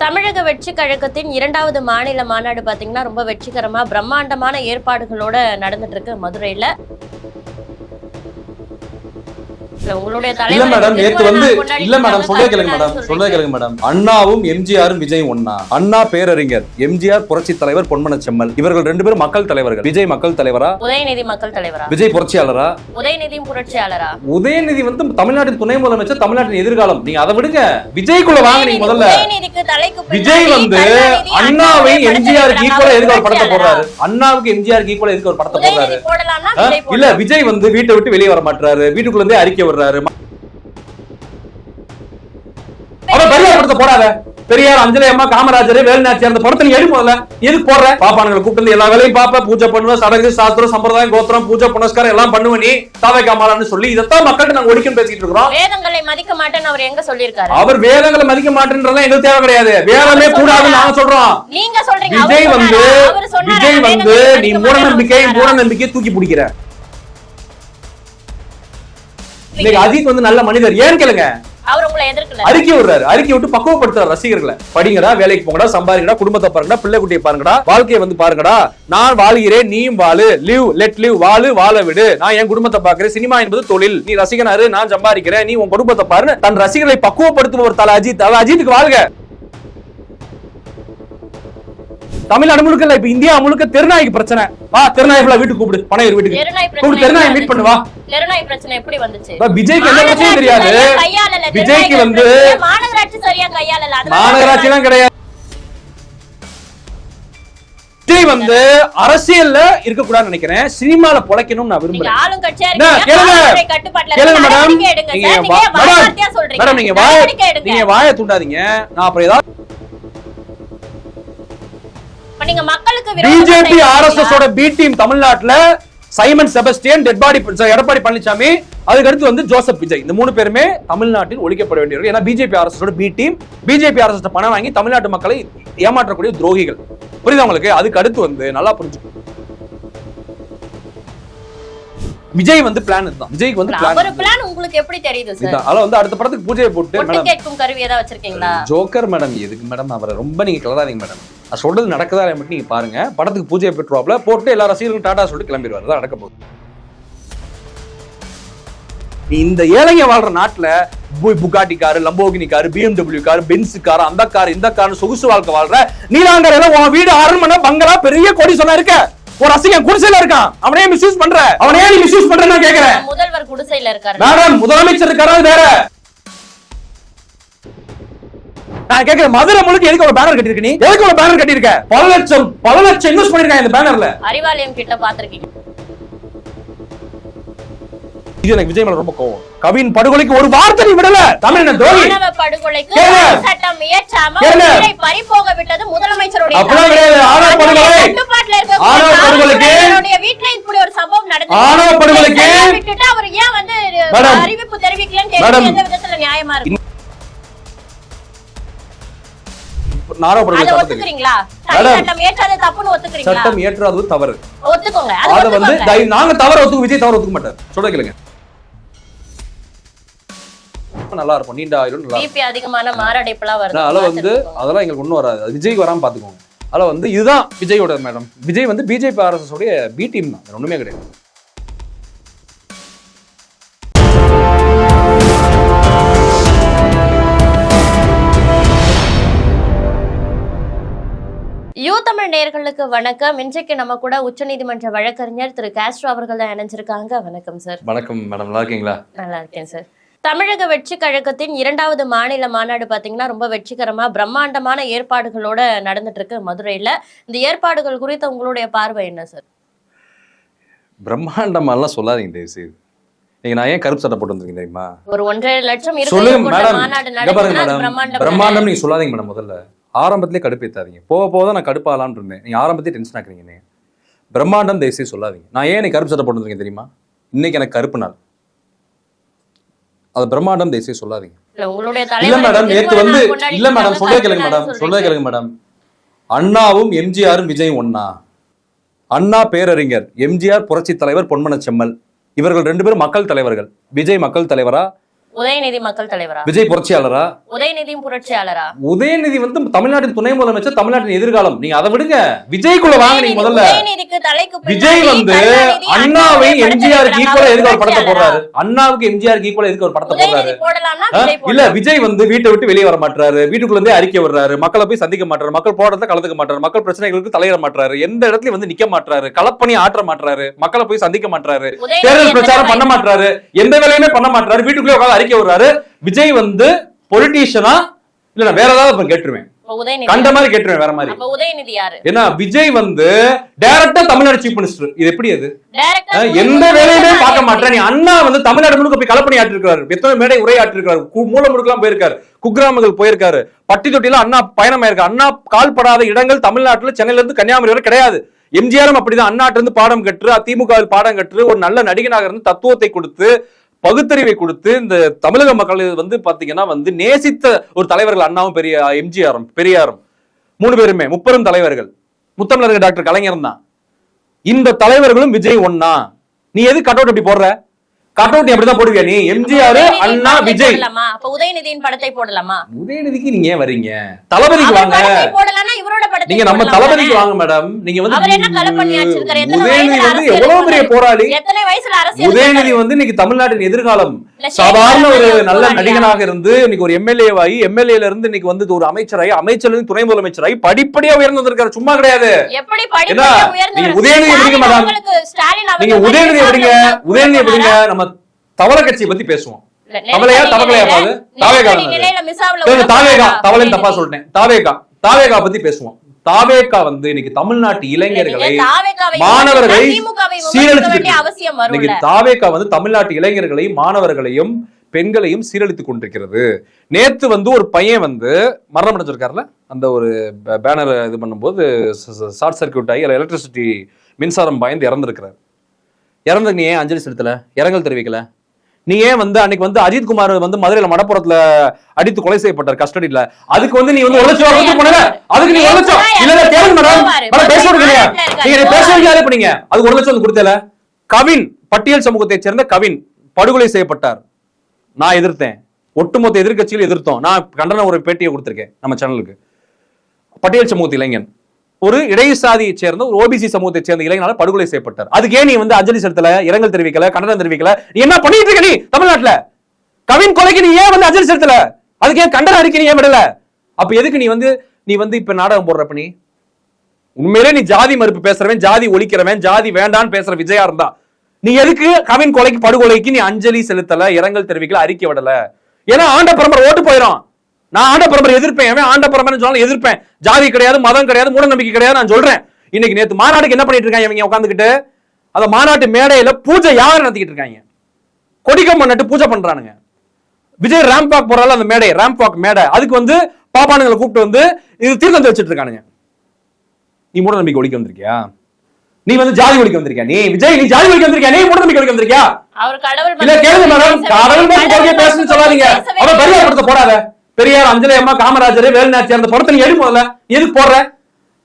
தமிழக வெற்றி கழகத்தின் 2வது மாநில மாநாடு பாத்தீங்கன்னா ரொம்ப வெற்றிகரமா பிரம்மாண்டமான ஏற்பாடுகளோட நடந்துட்டு இருக்கு மதுரையில. அண்ணாவும் எம்ஜிஆரும் விஜய் ஒன்னா. அண்ணா பேரறிஞர், எம்ஜிஆர் புரட்சி தலைவர் பொன்மன செம்மல். இவர்கள் 2 பேரும் மக்கள் தலைவர்கள். விஜய் மக்கள் தலைவரா, உதயநிதி மக்கள் தலைவரா, விஜய் புரட்சியாளரா, உதயநிதியும் புரட்சியாளரா. உதயநிதி தமிழ்நாட்டின் துணை முதலமைச்சர், தமிழ்நாட்டின் எதிர்காலம். நீங்க அதை விடுங்க, விஜய்க்குள்ள வாங்க. நீங்க முதல்ல விஜய் அண்ணாவை எம்ஜிஆர் ஈக்குவலா எதுக்கு ஒரு படத்தை போடுறாரு? அண்ணாவுக்கு எம்ஜிஆர் ஈக்குவலா எதுக்கு ஒரு படத்தை போடுறாரு? இல்ல, விஜய் வீட்டை விட்டு வெளியே வர மாட்டாரு, வீட்டுக்குள்ள இருந்தே அறிக்கை விடுறாரு. அவன் பெரியார் படத்தை போடாத. பெரியார், அஞ்சலி அம்மா, காமராஜர், வேலுநாச்சியார் அந்த படத்தை நீ எடுப்போம்ல, எதுக்கு போடுற? பாப்பானுங்களை கூப்பிட்டு எல்லா வேலையும் பாப்ப, பூஜை பண்ணுவ, சடங்கு சாஸ்திரம் சம்பிரதாயம் கோத்திரம் பூஜை புனஸ்காரம் எல்லாம் பண்ணுவ, நீ தாவைக்காமலான்னு சொல்லி இதைத்தான் மக்கள்கிட்ட நாங்க ஒழிக்கணும் பேசிட்டு இருக்கிறோம். வேதங்களை மதிக்க மாட்டேன்னு அவர் எங்க சொல்லியிருக்காரு? அவர் வேதங்களை மதிக்க மாட்டேன்றதெல்லாம் எங்களுக்கு தேவை கிடையாது. வேதமே கூடாதுன்னு நாங்க சொல்றோம். நீங்க சொல்றீங்க. விஜய் நீ மூடநம்பிக்கை தூக்கி பிடிக்கிற. இன்னைக்கு அஜித் நல்ல மனிதர் ஏன் கேளுங்க. அவர் உங்களை எதிர்க்கல, அறிக்கை விடுறாரு. அறிக்கை விட்டு பக்குவப்படுத்துறாரு ரசிகர்களை. படிங்கடா, வேலைக்கு போங்கடா, சம்பாதிக்கடா, குடும்பத்தை பாருங்கடா, பிள்ளை குட்டியை பாருங்கடா, வாழ்க்கையை பாருங்கடா. நான் வாழ்கிறேன், நீயும் வாழு. லிவ் லெட் லிவ், வாழ விடு. நான் என் குடும்பத்தை பாக்குறேன். சினிமா என்பது தொழில். நீ ரசிகனாரு, நான் சம்பாதிக்கிறேன், நீ உன் குடும்பத்தை பாருன்னு தன் ரசிகர்களை பக்குவப்படுத்துபவர் தல அஜித். அஜித்துக்கு வாழ்க. தமிழ்நாடு முழுக்க இல்ல, இப்ப இந்தியா முழுக்க தெருநாய்க்கு பிரச்சனை. தெருநாய் வீட்டுக்கு கூப்பிடு, பனையூர் வீட்டுக்கு தெருநாய் மீட் பண்ணுவா. தெருநாய் பிரச்சனை எப்படி வந்துச்சு? விஜய்க்கு எந்த பிரச்சனையும் தெரியாது. விஜய்க்கு மாநகராட்சி சரியா கையாளல. மாநகராட்சி எல்லாம் கிடையாது. விஜய் அரசியல்ல இருக்க கூடாதுன்னு நினைக்கிறேன், சினிமால பொழைக்கணும் நான் விரும்புறேன். மேடம், நீங்க வாயை தூண்டாதீங்க. நான் அப்புறம் ஏதாவது பிஜேபி ஆர்எஸ்எஸ் ஓட பி டீம் தமிழ்நாட்டுல சைமன் செபஸ்டியன், எடப்பாடி பழனிசாமி, அதுக்கு அடுத்து ஜோசப் விஜய். இந்த 3 பேருமே தமிழ்நாட்டில் ஒழிக்கப்பட வேண்டியவர்கள். ஏன்னா பிஜேபி ஆர்எஸ்எஸ் ஓட பி டீம், பிஜேபி ஆர்எஸ்எஸ் பணம் வாங்கி தமிழ்நாட்டு மக்களை ஏமாற்றக்கூடிய துரோகிகள். புரியுதா உங்களுக்கு? அதுக்கு அடுத்து நல்லா புரிஞ்சுக்கணும். விஜய் பிளான் இதுதான். விஜய்க்கு பிளான் உங்களுக்கு எப்படி தெரியுது சார்? அதல அடுத்த படத்துக்கு பூஜையை போட்டு மேடம் கேட்கும் கருவி ஏதாவது வச்சிருக்கீங்களா? ஜோக்கர் மேடம், எதுக்கு மேடம் அவரை ரொம்ப நீங்க கிளறாதீங்க மேடம். அது சொல்றது நடக்குதா மட்டும் நீங்க பாருங்க. படத்துக்கு பூஜையை பெற்றுவாப்ல போட்டு எல்லா ரசிகர்களும் டாடா சொல்லிட்டு கிளம்பிடுவாரு. தான் நடக்க போகுது. இந்த ஏழைங்க வாழ்ற நாட்டுல Bugatti car, Lamborghini car, BMW car, Benz car, அந்த காரு இந்த காரு சொகுசு வாழ்க்கை வாழ்ற நீலாங்கர் எல்லாம் உன் வீடு அரண்மனை பங்களா பெரிய கோடி சொன்னா இருக்க. ஒரு ரசிகன் குடிசையில இருக்கான், அவனே மிஸ்யூஸ் பண்ற. அவனே நீ மிஸ்யூஸ் பண்ற நான் கேக்குறேன். முதல்வர் குடிசையில இருக்காரு மேடம், முதலமைச்சர் இருக்காரு வேற. நான் கேக்குறேன், மதுரை முழுக்க எதுக்கு ஒரு பேனர் கட்டியிருக்க? நீ எதுக்கு ஒரு பேனர் கட்டியிருக்க? பல லட்சம் இன்வெஸ்ட் பண்ணிருக்காங்க இந்த பேனர்ல. அறிவாலயம் கிட்ட பாத்திருக்கீங்க. இது எனக்கு விஜய் மேல ரொம்ப கோவம். கவின் படுகொலைக்கு ஒரு வார்த்தை நீ விடல. தமிழன துரோகி. மாணவ படுகொலைக்கு சட்டம் இயற்றாம உயிரை பறிபோக விட்டது முதலமைச்சருடைய. அப்பலாம் கிடையாது. ஆணவ படுகொலை கட்டுப்பாட்டுல இருக்க ஆணவ படுகொலைக்கு அவருடைய வீட்ல இப்படி ஒரு சம்பவம் நடந்துச்சு. ஆணவ படுகொலைக்கு விட்டுட்டு அவர் ஏன் அறிவிப்பு தெரிவிக்கலன்னு கேக்குறது எந்த விதத்துல நியாயமா இருக்கு? சட்டம் ஏற்றாது தவறு. ஒத்துக்கோங்க. நாங்க தவறு ஒத்துக்க, விஜய் தவறு ஒத்துக்க மாட்டார். சொல்ல கேளுங்க. நல்லா இருக்கும், நீண்ட ஆயுள் நல்லா இருக்கும். அதிகமான மாரடைப்புலாம் வருது. அதெல்லாம் எங்களுக்கு ஒண்ணும் வராது. விஜய் வராம பாத்துக்கோங்க. அதுல இதுதான் விஜயோட மேடம். விஜய் பிஜேபி ஆர்எஸ்எஸ் உடைய பி டீம் தான், ஒண்ணுமே கிடையாது. தமிழ் நேயர்களுக்கு வணக்கம். இன்றைக்கு நம்ம கூட உச்சநீதிமன்ற வழக்கறிஞர் திரு காஸ்ட்ரோ அவர்கள் தான் இணைஞ்சிருக்காங்க. வணக்கம் சார். வணக்கம் மேடம், நல்லா இருக்கீங்களா? நல்லா இருக்கேன் சார். தமிழக வெற்றி கழகத்தின் 2வது மாநில மாநாடு பாத்தீங்கன்னா ரொம்ப வெற்றிகரமா பிரம்மாண்டமான ஏற்பாடுகளோட நடந்துட்டு இருக்கு மதுரையில. இந்த ஏற்பாடுகள் குறித்த உங்களுடைய பார்வை என்ன சார்? பிரம்மாண்டமாலாம் சொல்லாதீங்க தயவு செய்து. நீங்க நான் ஏன் கருப்பு சட்டை போட்டு வந்திருக்கீங்க தெரியுமா? ஒரு 1.5 லட்சம் பிரம்மாண்டம் நீங்க சொல்லாதீங்க மேடம். முதல்ல ஆரம்பத்திலே கடுப்பேத்தாதீங்க. போக போக நான் கடுப்பாலான்னு இருந்தேன். நீங்க ஆரம்பத்திலே டென்ஷன் ஆக்குறீங்க. பிரம்மாண்டம் தயவுசெய்து சொல்லாதீங்க. நான் ஏன் கருப்பு சட்டை போட்டு வந்திருக்கேன் தெரியுமா? இன்னைக்கு எனக்கு கருப்பு நாள். அது பிரம்மாண்டம் தயவுசெய்து சொல்லாதீங்க. இல்ல மேடம், நேற்று இல்ல மேடம், சொல்ல கேளுங்க மேடம். அண்ணாவும் எம்ஜிஆரும் விஜய் ஒன்னா. அண்ணா பேரறிஞர், எம்ஜிஆர் புரட்சி தலைவர் பொன்மன செம்மல். இவர்கள் 2 பேரும் மக்கள் தலைவர்கள். விஜய் மக்கள் தலைவரா, உதயநிதி மக்கள் தலைவரா? விஜய் புரட்சியாளரா? உதயநிதியும் புரட்சியாளரா? உதயநிதி வந்து தமிழ்நாட்டின் துணை முதலமைச்சர், தமிழ்நாட்டின் எதிர்காலம். நீங்க அதை விடுங்க, விஜய்க்குள்ள வாங்க. நீங்க முதல்ல விஜய் வந்து அண்ணாவை எம்ஜிஆருக்கு ஈக்குவலா எதுக்கு ஒரு படத்தை போடுறாரு? அண்ணாவுக்கு எம்ஜிஆருக்கு ஈக்குவலா எதுக்கு ஒரு படத்தை போடுறாரு? இல்ல, விஜய் வந்து வீட்டை விட்டு வெளியே வர மாட்டாரு, வீட்டுக்குள்ள இருந்தே அறிக்கை வர்றாரு, மக்களை போய் சந்திக்க மாட்டாரு, மக்கள் போராட்டத்தை கலந்துக்க மாட்டாரு, மக்கள் பிரச்சனைகளுக்கு தலையிட மாட்டாரு, எந்த இடத்துலயும் வந்து நிக்க மாட்டாரு, களப்பணி ஆற்ற மாட்டாரு, மக்களை போய் சந்திக்க மாட்டாரு, தேர்தல் பிரச்சாரம் பண்ண மாட்டாரு, எந்த வேலையுமே பண்ண மாட்டாரு, வீட்டுக்குள்ளே உட்கார்ந்து அறிக்கை வர்றாரு. விஜய் வந்து பொலிட்டீஷியனா இல்ல வேற ஏதாவது கேட்டுருவேன், கண்ட மாதிரி கேட்டுருவேன், வேற மாதிரி. உதயநிதி யாரு? ஏன்னா விஜய் வந்து டைரக்டா தமிழ்நாடு சீஃப் மினிஸ்டர். இது எப்படி? அது எந்த வேலையுமே பார்க்க மாட்டேன். நீ அண்ணா வந்து தமிழ்நாடு முழுக்க போய் களப்பணி ஆற்றிருக்காரு, எத்தனை மேடை உரையாற்றிருக்காரு, மூல முடுக்கெல்லாம் போயிருக்காரு, குக்கிராமங்கள் போயிருக்காரு, பட்டி தொட்டில அண்ணா பயணம் ஆயிருக்காரு. அண்ணா கால்படாத இடங்கள் தமிழ்நாட்டுல சென்னையில இருந்து கன்னியாகுமரி வரை கிடையாது. எம்ஜிஆரும் அப்படிதான் அண்ணாட்டு இருந்து பாடம் கற்று, திமுக பாடம் கற்று, ஒரு நல்ல நடிகனாக இருந்து தத்துவத்தை கொடுத்து, பகுத்தறிவை கொடுத்து, இந்த தமிழக மக்கள் வந்து பாத்தீங்கன்னா வந்து நேசித்த ஒரு தலைவர்கள் அண்ணாவும் எம்ஜிஆரும் பெரியாரும், 3 பேருமே முப்பெரும் தலைவர்கள். முத்தமிழர் டாக்டர் கலைஞர் தான். இந்த தலைவர்களும் விஜய் ஒன்னா. நீ எது கட் அவுட் அப்படி போடுற? கட் அவுட் அப்படிதான் போடுவியா நீ? எம்ஜிஆர், அண்ணா, விஜய். உதயநிதியின் படத்தை போடலாமா? உதயநிதிக்கு நீங்க ஏன் வரீங்க? தளபதிக்கு வாங்க. நீங்க நம்ம தளபதிக்கு வாங்க மேடம். நீங்க வந்து உதயநிதி வந்து எவ்வளவு பெரிய போராளி. உதயநிதி வந்து இன்னைக்கு தமிழ்நாட்டின் எதிர்காலம். சாதாரண ஒரு நல்ல நடிகனாக இருந்து இன்னைக்கு ஒரு எம்எல்ஏவாயி, எம்எல்ஏல இருந்து இன்னைக்கு வந்து ஒரு அமைச்சராயி, அமைச்சர் துணை முதலமைச்சராயி படிப்படியா உயர்ந்து வந்திருக்காரு. சும்மா கிடையாது. நீங்க உதயநிதி எப்படிங்க மேடம்? நீங்க உதயநிதி எப்படிங்க? உதயநிதி எப்படிங்க? நம்ம தவளை கட்சியை பத்தி பேசுவோம். தவளையா தவளையா பாது தாவேகா, தவளைன்னு தப்பா சொல்லிட்டேன். தாவேகா பத்தி பேசுவோம். தாவேகா வந்து இன்னைக்கு தமிழ்நாட்டு இளைஞர்களை, மாணவர்களை சீரழித்து, தாவேகா வந்து தமிழ்நாட்டு இளைஞர்களை, மாணவர்களையும் பெண்களையும் சீரழித்துக் கொண்டிருக்கிறது. நேத்து வந்து ஒரு பையன் வந்து மரணம் அடைஞ்சிருக்காருல, அந்த ஒரு பேனர் இது பண்ணும்போது ஷார்ட் சர்க்கியூட் ஆகி எலக்ட்ரிசிட்டி மின்சாரம் பாய்ந்து இறந்திருக்கிறார். இறந்து நீ ஏன் அஞ்சலி செலுத்தல, இரங்கல் தெரிவிக்கல? நீ ஏன் வந்து அன்னைக்கு வந்து அஜித் குமார் வந்து மதுரையில மடப்புறத்துல அடித்து கொலை செய்யப்பட்டார் கஸ்டடியில, அதுக்கு வந்து நீ வந்து 1 லட்சம் ரூபாய் போனல, அதுக்கு நீ 1 லட்சம் இல்ல கேளுங்க மேடம், பேச விடுங்க. நீங்க பேசுறீங்களா? பண்ணீங்க அதுக்கு 1 லட்சம் வந்து கொடுத்தல. கவின், பட்டியல் சமூகத்தை சேர்ந்த கவின் படுகொலை செய்யப்பட்டார். நான் எதிர்த்தேன், ஒட்டுமொத்த எதிர்கட்சியில் எதிர்த்தோம். நான் கண்டன ஒரு பேட்டியை கொடுத்திருக்கேன் நம்ம சேனலுக்கு. பட்டியல் சமூகத்து இளைஞன், ஒரு இடைசாதியை சேர்ந்த ஒரு ஓபிசி சமூகத்தை சேர்ந்த இளைஞனால படுகொலை செய்யப்பட்டார். அதுக்கு ஏன் நீ வந்து அஞ்சலி செலுத்தல, இரங்கல் தெரிவிக்கல, கண்டனம் தெரிவிக்கல? நீ என்ன பண்ணிட்டு இருக்க? நீ தமிழ்நாட்டுல கவின் கொலைக்கு நீ ஏன் வந்து அஞ்சலி செலுத்தல? அதுக்கு ஏன் கண்டனம் அறிக்கை நீ ஏன் விடல? அப்ப எதுக்கு நீ வந்து இப்ப நாடகம் போடுறப்ப? நீ உண்மையிலே நீ ஜாதி மறுப்பு பேசுறவன், ஜாதி ஒழிக்கிறவன், ஜாதி வேண்டான்னு பேசுற விஜயா இருந்தா நீ எதுக்கு கவின் கொலைக்கு படுகொலைக்கு நீ அஞ்சலி செலுத்தல, இரங்கல் தெரிவிக்கல, அறிக்கை விடல? ஏன்னா ஆண்ட பரம்பரை ஓட்டு போயிடும். நான் ஆண்ட பரம்பரை எதிர்ப்பேன், ஆண்ட பரம்பரை சொன்னாலும் எதிர்ப்பேன். ஜாதி கிடையாது, மதம் கிடையாது, மூட நம்பிக்கை கிடையாது, நான் சொல்றேன். இன்னைக்கு நேத்து மாநாட்டுக்கு என்ன பண்ணிட்டு இருக்காங்க இவங்க உட்காந்துக்கிட்டு? அந்த மாநாட்டு மேடையில பூஜை யார் நடத்திக்கிட்டு இருக்காங்க? கொடிக்கம்பம் நட்டு பூஜை பண்றானுங்க. விஜய் ரேம்ப் வாக் போறால அந்த மேடை, ரேம்ப் வாக் மேடை, அதுக்கு வந்து பாப்பானுங்களை கூப்பிட்டு வந்து இது தீர்த்தம் வச்சுட்டு இருக்கானுங்க. நீ மூட நம்பிக்கை ஒழிக்க வந்திருக்கியா? நீ வந்து ஜாதி ஒழிக்க வந்திருக்கியா? நீ விஜய், நீ ஜாதி ஒழிக்க வந்திருக்கியா? நீ மூட நம்பிக்கை ஒழிக்க வந்திருக்கியா? இல்ல கேளுங்க மேடம், கடவுள் பத்தி பேசுன்னு சொல்லாதீங்க. அவன் பெரியார் படத்தை போடாத. பெரியார், அஞ்சலி அம்மா, காமராஜர், வேலுநாச்சியார் அந்த படத்தை நீ எடு முதல்ல. எதுக்கு போடுற?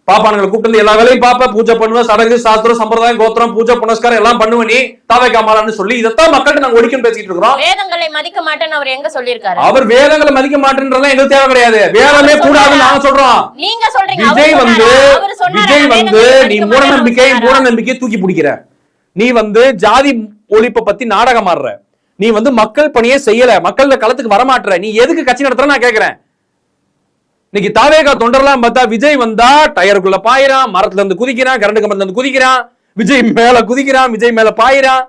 பாப்பானுங்களை கூப்பிட்டு எல்லா வேலையும் பாப்ப, பூஜை பண்ணுவ, சடங்கு சாஸ்திரம் சம்பிரதாயம் கோத்திரம் பூஜை புனஸ்காரம் எல்லாம் பண்ணுவ நீ தாவேகாமாலான்னு சொல்லி இதைத்தான் மக்கள்கிட்ட நாங்க ஒழிக்கணும் பேசிட்டு இருக்கோம். வேதங்களை மதிக்க மாட்டேன்னு அவர் எங்க சொல்லியிருக்காரு? அவர் வேதங்களை மதிக்க மாட்டேன்றதெல்லாம் எங்களுக்கு தேவை கிடையாது. வேதமே கூடாதுன்னு நாங்க சொல்றோம். நீங்க சொல்றீங்க. விஜய் வந்து நீ மூடநம்பிக்கை தூக்கி பிடிக்கிற. நீ வந்து ஜாதி ஒழிப்பை பத்தி நாடகம் ஆடுற. நீ வந்து மக்கள் பணியே செய்யல, மக்கள் களத்துக்கு வரமாட்டுற. நீ எதுக்கு கட்சி நடத்துற நான் கேக்குறேன். இன்னைக்கு தாவேகா தொண்டர்லாம் பார்த்தா விஜய் வந்தா டயருக்குள்ள பாயிரான், மரத்துல இருந்து குதிக்கிறான், கரண்ட் கம்பத்துல இருந்து குதிக்கிறான், விஜய் மேல குதிக்கிறான், விஜய் மேல பாயிரான்,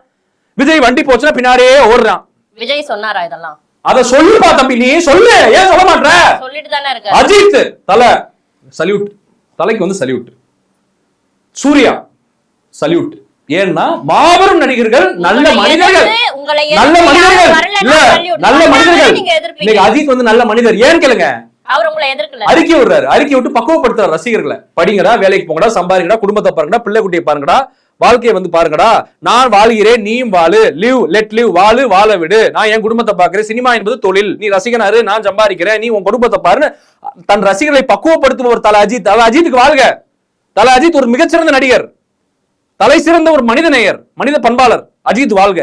விஜய் வண்டி போச்சுன்னா பின்னாடியே ஓடுறான். விஜய் சொன்னாரா இதெல்லாம்? அத சொல்லுப்பா தம்பி, நீ சொல்லு. ஏன் சொல்ல மாட்டற? சொல்லிட்டு தானே இருக்க. அஜித் தல சல்யூட், தலைக்கு வந்து சல்யூட். சூர்யா சல்யூட். ஏன்னா மாபெரும் நடிகர்கள், நல்ல மனிதர்கள், நல்ல மனிதர்கள் இல்ல, நல்ல மனிதர்கள். இன்னைக்கு அஜித் வந்து நல்ல மனிதர். ஏன் கேளுங்க, அவர் உங்களை எதிர்க்கல. அறிக்கை விடுறாரு, அறிக்கை விட்டு பக்குவப்படுத்துறாரு ரசிகர்களை. படிங்கடா, வேலைக்கு போங்கடா, சம்பாதிங்கடா, குடும்பத்தை பாருங்கடா, பிள்ளை குட்டியை பாருங்கடா, வாழ்க்கையை வந்து பாருங்கடா, நான் வாழ்கிறேன் நீயும் வாழு, லிவ் லெட் லிவ், வாழு வாழ விடு, நான் என் குடும்பத்தை பாக்குறேன், சினிமா என்பது தொழில், நீ ரசிகனாரு, நான் சம்பாதிக்கிறேன், நீ உன் குடும்பத்தை பாருன்னு தன் ரசிகர்களை பக்குவப்படுத்துபவர் தல அஜித். தல அஜித்துக்கு வாழ்க. தல அஜித் ஒரு மிகச்சிறந்த நடிகர், தலை சிறந்த ஒரு மனித நேயர், மனித பண்பாளர். அஜித் வாழ்க.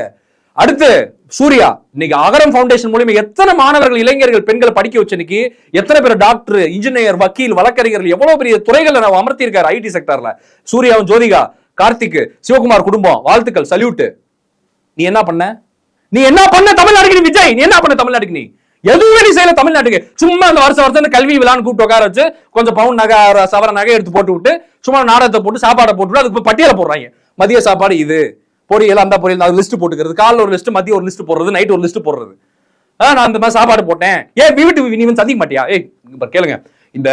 அடுத்து சூர்யா இன்னைக்கு அகரம் ஃபவுண்டேஷன் மூலியமா எத்தனை மாணவர்கள் இளைஞர்கள் பெண்களை படிக்க வச்சு இன்னைக்கு எத்தனை பேர் டாக்டர் இன்ஜினியர் வக்கீல் வழக்கறிஞர்கள் எவ்வளவு பெரிய துறைகளை நம்ம அமர்த்தி இருக்காரு ஐடி செக்டர்ல. சூர்யாவும் ஜோதிகா கார்த்திக் சிவகுமார் குடும்பம் வாழ்த்துக்கள் சல்யூட். நீ என்ன பண்ண தமிழ்நாடுக்கு? நீ விஜய் நீ என்ன பண்ண தமிழ்நாடுக்கு? நீ எதுவுமே நீ செய்யல தமிழ்நாட்டுக்கு. சும்மா அந்த வருஷம் கல்வி விழான்னு கூப்பிட்டு உட்கார வச்சு கொஞ்சம் பவுன் நகை சவர நகை எடுத்து போட்டு விட்டு சும்மா நாடகத்தை போட்டு சாப்பாடை போட்டு அதுக்கு பட்டியல போடுறாங்க. மதிய சாப்பாடு இது பொரியல் அந்த பொரியல் லிஸ்ட் போட்டுக்கிறது, காலைல ஒரு லிஸ்ட் மதியம் ஒரு லிஸ்ட் போடுறது, நைட் ஒரு லிஸ்ட் போடுறது. நான் அந்த மாதிரி சாப்பாடு போட்டேன். வீட்டு நீ வந்து சந்திக்க மாட்டியா? கேளுங்க, இந்த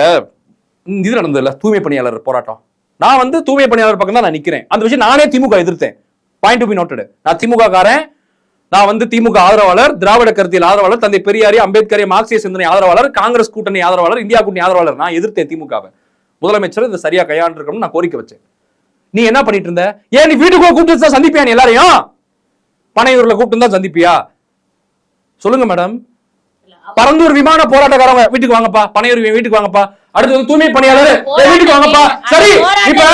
இது நடந்ததுல தூய்மை பணியாளர் போராட்டம். நான் வந்து தூய்மை பணியாளர் பக்கம் தான் நான் நிக்கிறேன். அந்த விஷயம் நானே திமுக எதிர்த்தேன். Point to be noted. நான் திமுக காரன். நான் வந்து திமுக ஆதரவாளர், திராவிட கருத்தியல் ஆதரவாளர், தந்தை பெரியாரி அம்பேத்கர் மார்க்சிய சிந்தனை ஆதரவாளர், காங்கிரஸ் கூட்டணி ஆதரவாளர், இந்தியா கூட்டணி ஆதரவாளர். நான் எதிர்த்தேன் திமுகவை. முதலமைச்சர் இதை சரியா கையாண்டிருக்கணும்னு நான் கோரிக்கை வச்சேன். நீ என்ன பண்ணிட்டு இருந்த? ஏன் நீ வீட்டுக்குள்ள கூப்பிட்டு சந்திப்பியா? நீ எல்லாரையும் பனையூர்ல கூப்பிட்டு தான் சந்திப்பியா? சொல்லுங்க மேடம். பரந்தூர் விமான போராட்டக்காரங்க வீட்டுக்கு வாங்கப்பா, பனையூர் வீட்டுக்கு வாங்கப்பா. அடுத்து வந்து தூய்மை பணியாளர் வீட்டுக்கு வாங்கப்பா. சரி, இப்ப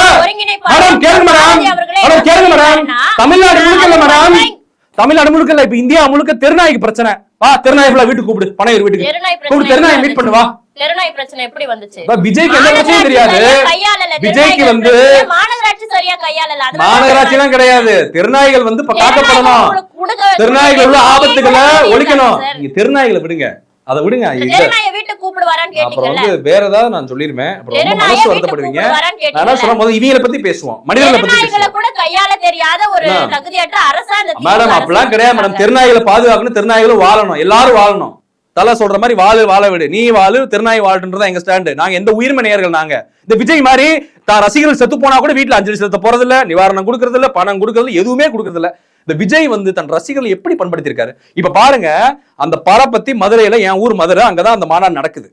மேடம் கேளுங்க மேடம், தமிழ்நாடு முழுக்க இல்ல மேடம், தமிழ்நாடு முழுக்க இல்ல, இப்ப இந்தியா முழுக்க தெருநாய்க்கு பிரச்சனை. வா தெருநாய் வீட்டுக்கு கூப்பிடு, பனையூர் வீட்டுக்கு கூப்பிடு, தெருநாய் மீட் பண்ணுவா. தெருநாய் பிரச்சனை எப்படி வந்துச்சு? விஜய்க்கு எந்த பிரச்சனையும் தெரியாது. விஜய்க்கு வந்து மாநகராட்சி சரியா கையாளல. மாநகராட்சி எல்லாம் கிடையாது. தெருநாய்கள் வந்து காக்கப்படணும். தெருநாய்கள் உள்ள ஆபத்துகளை ஒழிக்கணும். நீங்க தெருநாய்களை விடுங்க, அதை விடுங்க. அப்புறம் வந்து வேற ஏதாவது நான் சொல்லிருவேன். அப்புறம் ரொம்ப மனசு வருத்தப்படுவீங்க. நான் சொல்லும் போது இவங்களை பத்தி பேசுவோம், மனிதர்களை பத்தி பேசுவோம். மேடம் அப்படிலாம் கிடையாது மேடம். தெருநாய்களை பாதுகாக்கணும், தெருநாய்களும் வாழணும், எல்லாரும் வாழணும். தலை சொல்ற மாதிரி வாழ விடு, நீ வாழு, திருநாய் வாழ்றதுதான் எங்க ஸ்டாண்டு. நாங்க எந்த உயிர்மை நேயர்கள். நாங்க இந்த விஜய் மாதிரி தான் ரசிகர்கள் செத்து போனா கூட வீட்டுல அஞ்சலி செலுத்த போறது இல்ல, நிவாரணம் கொடுக்கறது இல்ல, பணம் கொடுக்கறது எதுவுமே கொடுக்கறது இல்ல. இந்த விஜய் வந்து தன் ரசிகர்கள் எப்படி பண்படுத்திருக்காரு. இப்ப பாருங்க, அந்த படம் பத்தி மதுரையில, என் ஊர் மதுரை, அங்கதான் அந்த மாநாடு நடக்குது.